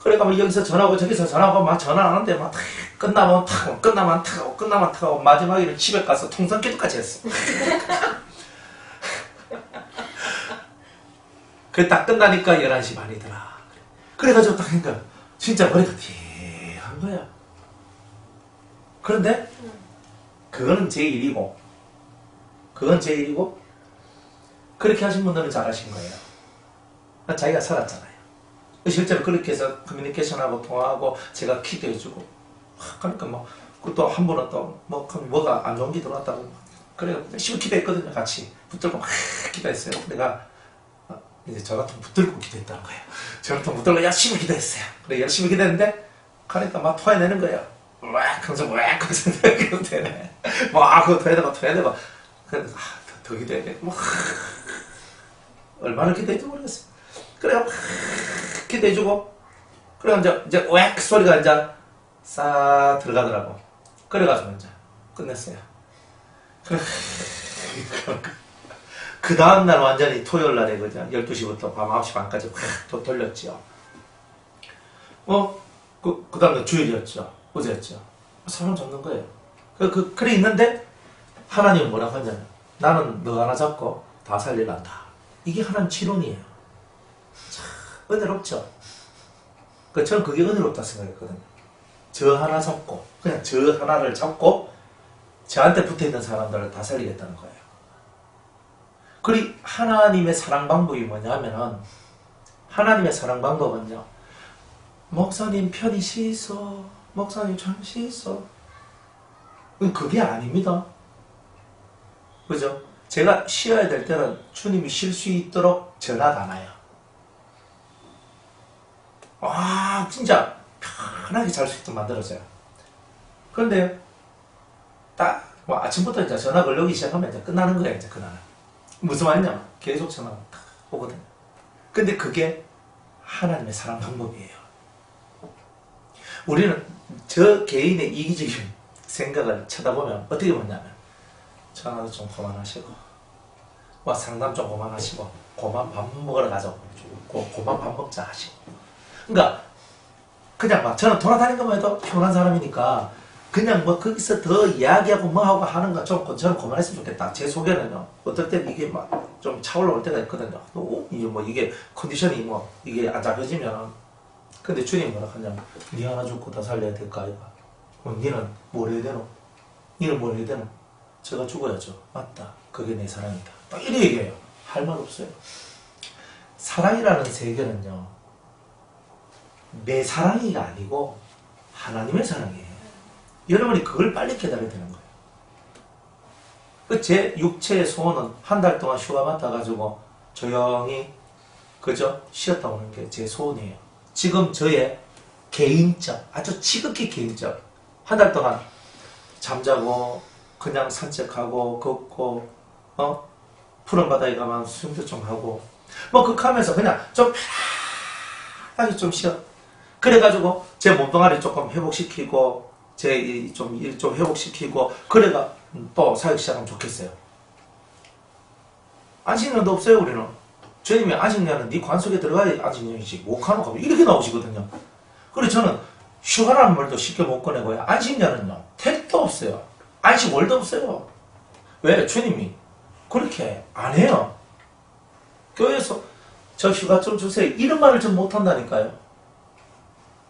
그러니까 뭐 여기서 전화하고 저기서 전화하고 막 전화 안 하는데 막 끝나면 타고 끝나면 타고 끝나면 타고 마지막에는 집에 가서 통성기도까지 했어. 그래 딱 끝나니까 11시 반이더라. 그래가지고 딱 하니까 진짜 머리가 띵한 거야. 그런데 그건 제 일이고 그렇게 하신 분들은 잘하신 거예요. 자기가 살았잖아요. 실제로 그렇게 해서 커뮤니케이션하고 통화하고 제가 기도해주고 그러니까 뭐 또 한 번은 또 뭐가 안 좋은 게 들어왔다고 그래 열심히 기도했거든요. 같이 붙들고 막 기도했어요. 내가 이제 저 같은 붙들고 기도했다는 거예요. 저 같은 붙들고 열심히 기도했어요. 그래 열심히 기도했는데 그러니까 막 토해내는 거예요. 왁 하면서 왁 하면서 기도되네. 막 그거 토해내고 그래 더 기도해야 돼. 얼마나 기도했지 모르겠어요. 그래 막 기도해주고 그래 이제 왁 소리가 이제 싹 들어가더라고. 그래가지고 이제 끝냈어요. 그래 그 다음날 완전히 토요일날에 그죠 12시부터 밤 9시 반까지 확 또 돌렸지요. 그 다음날 주일이었죠. 어제였죠. 사람 잡는 거예요. 그래 있는데 하나님은 뭐라고 하냐면 나는 너 하나 잡고 다 살리란다. 이게 하나님 치론이에요. 참 은혜롭죠. 저는 그게 은혜롭다 생각했거든요. 저 하나 잡고 그냥 저 하나를 잡고 저한테 붙어있는 사람들을 다 살리겠다는 거예요. 그리고 하나님의 사랑 방법이 뭐냐면은 하나님의 사랑 방법은요. 목사님 편히 쉬소. 목사님 참 쉬소. 그게 아닙니다. 그죠? 제가 쉬어야 될 때는 주님이 쉴 수 있도록 전화가 나요. 진짜 편하게 잘 수 있도록 만들어져요. 그런데 딱 뭐 아침부터 이제 전화 걸려오기 시작하면 이제 끝나는 거예요. 이제 그날은. 무슨 말이냐? 계속 전화가 딱 오거든요. 근데 그게 하나님의 사랑 방법이에요. 우리는 저 개인의 이기적인 생각을 쳐다보면 어떻게 보냐면 전화도 좀 그만하시고 상담 좀 그만하시고 그만 밥 먹으러 가자고 그만 밥 먹자 하시고 그러니까 그냥 막 저는 돌아다니는 것만 해도 피곤한 사람이니까 그냥 뭐 거기서 더 이야기하고 뭐하고 하는 거 좀 저는 그만했으면 좋겠다. 제 속에는요 어떨 때 이게 막 좀 차올라올 때가 있거든요. 이게 컨디션이 이게 안 잡혀지면 근데 주님 뭐라 하냐면 니 하나 죽고 다 살려야 될까 아이가 니는 뭘 해야 되노? 니는 뭘 해야 되노? 제가 죽어야죠. 맞다. 그게 내 사랑이다. 딱 이렇게 얘기해요. 할 말 없어요. 사랑이라는 세계는요 내 사랑이가 아니고 하나님의 사랑이에요. 여러분이 그걸 빨리 깨달아야 되는 거예요. 제 육체의 소원은 한 달 동안 휴가 맡아가지고 조용히 그죠? 쉬었다 오는 게 제 소원이에요. 지금 저의 개인적, 아주 지극히 개인적, 한 달 동안 잠자고 그냥 산책하고 걷고 푸른 바다에 가면 수영도 좀 하고 뭐 극하면서 그냥 좀 편하게 좀 쉬어. 그래가지고 제 몸뚱아리 조금 회복시키고 제 일 좀 회복시키고 그래가 또 사역 시작하면 좋겠어요. 안식년도 없어요. 우리는 주님이 안식년은 네 관 속에 들어가야 안식년이지 못하는 거 이렇게 나오시거든요. 그래서 저는 휴가라는 말도 쉽게 못 꺼내고요. 안식년은요 택도 없어요. 안식월도 없어요. 왜? 주님이 그렇게 안 해요. 교회에서 저 휴가 좀 주세요 이런 말을 좀 못한다니까요.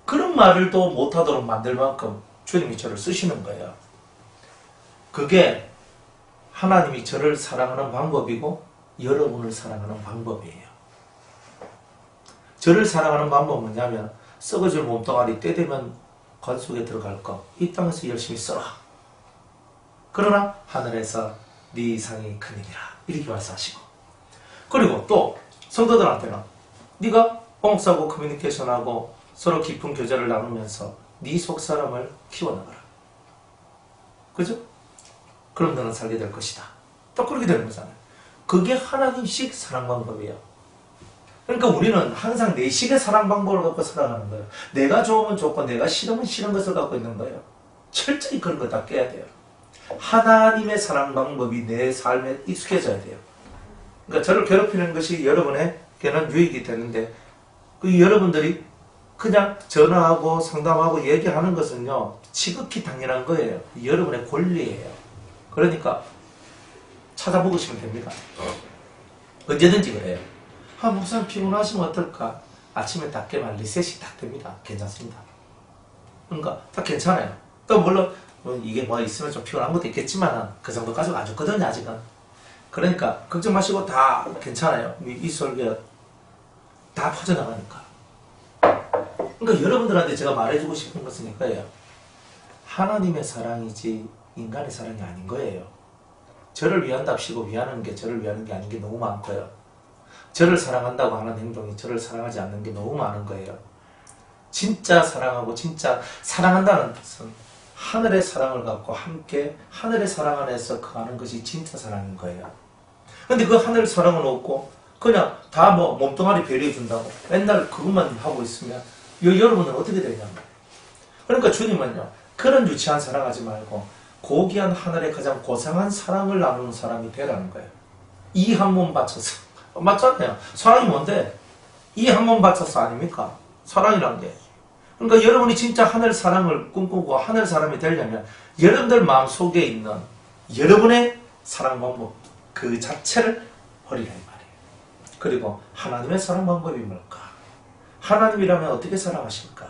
그런 말을도 못하도록 만들 만큼 주님이 저를 쓰시는 거예요. 그게 하나님이 저를 사랑하는 방법이고 여러분을 사랑하는 방법이에요. 저를 사랑하는 방법은 뭐냐면 썩어질 몸뚱아리 때 되면 관 속에 들어갈 거 이 땅에서 열심히 써라. 그러나 하늘에서 네 이상이 크니라 이렇게 말씀하시고 그리고 또 성도들한테는 네가 봉사하고 커뮤니케이션하고 서로 깊은 교제를 나누면서 네 속사람을 키워나가라. 그죠? 그럼 너는 살게 될 것이다. 또 그렇게 되는 거잖아요. 그게 하나님식 사랑 방법이에요. 그러니까 우리는 항상 내 식의 사랑 방법을 갖고 살아가는 거예요. 내가 좋으면 좋고 내가 싫으면 싫은 것을 갖고 있는 거예요. 철저히 그런 거 다 깨야 돼요. 하나님의 사랑 방법이 내 삶에 익숙해져야 돼요. 그러니까 저를 괴롭히는 것이 여러분에게는 유익이 되는데 그 여러분들이 그냥 전화하고 상담하고 얘기하는 것은요 지극히 당연한 거예요. 여러분의 권리예요. 그러니까 찾아보시면 됩니다. 언제든지 그래요. 목사님 피곤하시면 어떨까? 아침에 딱 깨면 리셋이 딱 됩니다. 괜찮습니다. 그러니까 다 괜찮아요. 또 물론 이게 뭐 있으면 좀 피곤한 것도 있겠지만 그 정도까지는 안 좋거든요 아직은. 그러니까 걱정 마시고 다 괜찮아요. 이 설교 다 퍼져나가니까. 그러니까 여러분들한테 제가 말해주고 싶은 것은 이거예요. 하나님의 사랑이지 인간의 사랑이 아닌 거예요. 저를 위한답시고 위하는 게 저를 위하는 게 아닌 게 너무 많고요. 저를 사랑한다고 하는 행동이 저를 사랑하지 않는 게 너무 많은 거예요. 진짜 사랑하고 진짜 사랑한다는 뜻은 하늘의 사랑을 갖고 함께 하늘의 사랑 안에서 거하는 것이 진짜 사랑인 거예요. 근데 그 하늘 사랑은 없고 그냥 다 뭐 몸뚱아리 배려해 준다고 맨날 그것만 하고 있으면 여러분은 어떻게 되냐면 그러니까 주님은요 그런 유치한 사랑하지 말고 고귀한 하늘의 가장 고상한 사랑을 나누는 사람이 되라는 거예요. 이 한 몸 바쳐서 맞잖아요. 사랑이 뭔데? 이 한 몸 바쳐서 아닙니까? 사랑이란 게. 그러니까 여러분이 진짜 하늘 사랑을 꿈꾸고 하늘 사람이 되려면 여러분들 마음속에 있는 여러분의 사랑 방법 그 자체를 버리란 말이에요. 그리고 하나님의 사랑 방법이 뭘까? 하나님이라면 어떻게 사랑하실까?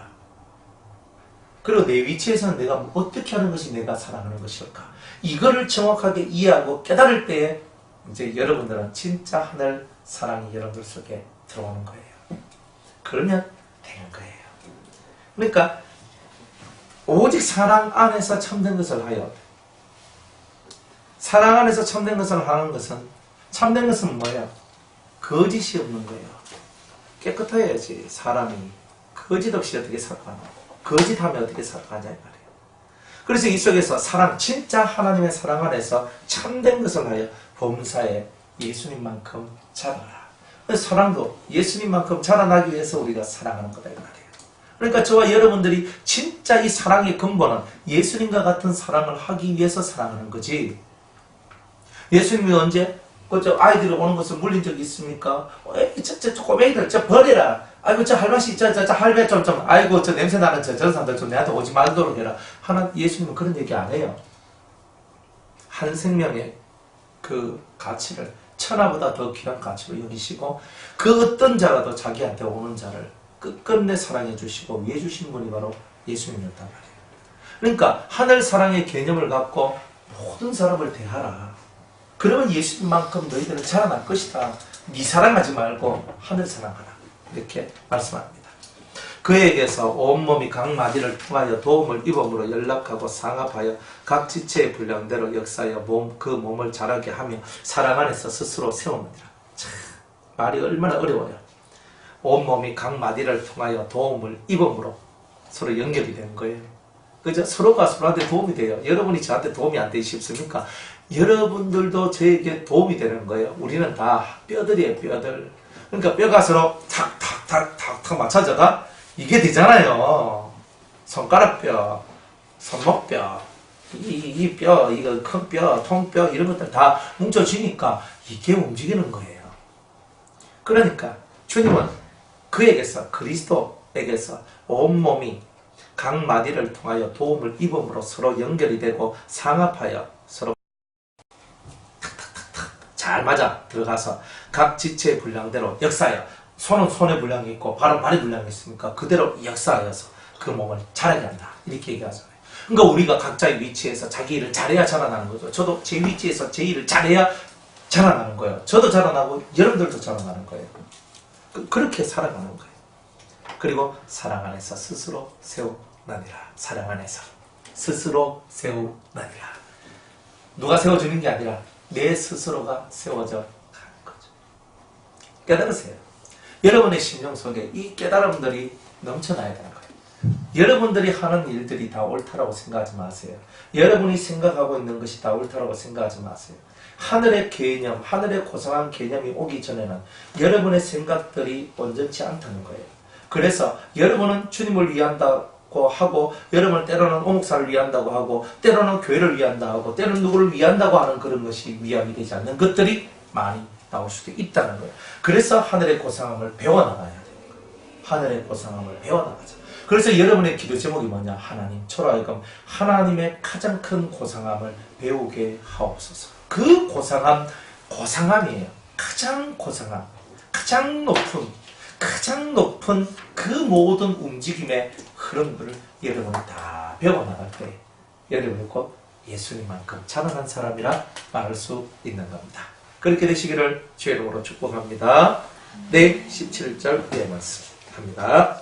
그리고 내 위치에서는 내가 어떻게 하는 것이 내가 사랑하는 것일까? 이거를 정확하게 이해하고 깨달을 때에 이제 여러분들은 진짜 하늘 사랑이 여러분들 속에 들어오는 거예요. 그러면 되는 거예요. 그러니까 오직 사랑 안에서 참된 것을 하여 사랑 안에서 참된 것을 하는 것은 참된 것은 뭐야? 거짓이 없는 거예요. 깨끗해야지 사람이 거짓 없이 어떻게 살아가나 거짓하면 어떻게 살아가냐 이 말이에요. 그래서 이 속에서 사랑 진짜 하나님의 사랑 안에서 참된 것을 하여 범사에 예수님만큼 자라라. 그래서 사랑도 예수님만큼 자라나기 위해서 우리가 사랑하는 거다 이 말이에요. 그러니까 저와 여러분들이 진짜 이 사랑의 근본은 예수님과 같은 사랑을 하기 위해서 사랑하는 거지. 예수님이 언제 저 아이들이 오는 것을 물린 적이 있습니까? 저 꼬맹이들 저 버려라. 아이고 저 할머니 저 할배 좀 아이고 저 냄새 나는 저 사람들 좀 내한테 오지 말도록 해라. 예수님은 그런 얘기 안 해요. 한 생명의 그 가치를 천하보다 더 귀한 가치로 여기시고 그 어떤 자라도 자기한테 오는 자를 끝끝내 사랑해 주시고 위해 주신 분이 바로 예수님이었단 말이에요. 그러니까 하늘 사랑의 개념을 갖고 모든 사람을 대하라. 그러면 예수님만큼 너희들은 자라날 것이다. 네 사랑하지 말고 하늘 사랑하라. 이렇게 말씀합니다. 그에게서 온몸이 각 마디를 통하여 도움을 입음으로 연락하고 상합하여 각 지체의 분량대로 역사하여 그 몸을 자라게 하며 사랑 안에서 스스로 세우느니라. 참, 말이 얼마나 어려워요. 온몸이 각 마디를 통하여 도움을 입음으로 서로 연결이 되는 거예요. 그죠? 서로가 서로한테 도움이 돼요. 여러분이 저한테 도움이 안 되기 쉽습니까? 여러분들도 저에게 도움이 되는 거예요. 우리는 다 뼈들이에요, 뼈들. 그러니까 뼈가 서로 탁탁탁탁탁 맞춰져가 이게 되잖아요. 손가락 뼈, 손목 뼈, 이 뼈, 이거 큰 뼈, 통뼈 이런 것들 다 뭉쳐지니까 이게 움직이는 거예요. 그러니까 주님은 그에게서 그리스도에게서 온몸이 각 마디를 통하여 도움을 입음으로 서로 연결이 되고 상합하여 서로 탁탁탁탁 잘 맞아 들어가서 각 지체의 분량대로 역사하여 손은 손의 분량이 있고 발은 발의 분량이 있으니까 그대로 역사하여서 그 몸을 자라게 한다. 이렇게 얘기하잖아요. 그러니까 우리가 각자의 위치에서 자기 일을 잘해야 자라나는 거죠. 저도 제 위치에서 제 일을 잘해야 자라나는 거예요. 저도 자라나고 여러분들도 자라나는 거예요. 그렇게 살아가는 거예요. 그리고 사랑 안에서 스스로 세우나니라. 사랑 안에서 스스로 세우나니라. 누가 세워주는 게 아니라 내 스스로가 세워져 가는 거죠. 깨달으세요. 여러분의 심령 속에 이 깨달음들이 넘쳐나야 되는 거예요. 여러분들이 하는 일들이 다 옳다라고 생각하지 마세요. 여러분이 생각하고 있는 것이 다 옳다라고 생각하지 마세요. 하늘의 개념, 하늘의 고상한 개념이 오기 전에는 여러분의 생각들이 온전치 않다는 거예요. 그래서 여러분은 주님을 위한다고 하고, 여러분은 때로는 오목사를 위한다고 하고, 때로는 교회를 위한다고 하고, 때로는 누구를 위한다고 하는 그런 것이 위함이 되지 않는 것들이 많이 나올 수도 있다는 거예요. 그래서 하늘의 고상함을 배워나가야 되는 거예요. 하늘의 고상함을 배워나가자. 그래서 여러분의 기도 제목이 뭐냐? 하나님, 저로 하여금 하나님의 가장 큰 고상함을 배우게 하옵소서. 그 고상함, 고상함이에요. 가장 고상함, 가장 높은 그 모든 움직임의 흐름들을 여러분이 다 배워나갈 때 여러분이 곧 예수님만큼 찬란한 사람이라 말할 수 있는 겁니다. 그렇게 되시기를 주의 이름으로 축복합니다. 네, 17절 위에 말씀 합니다.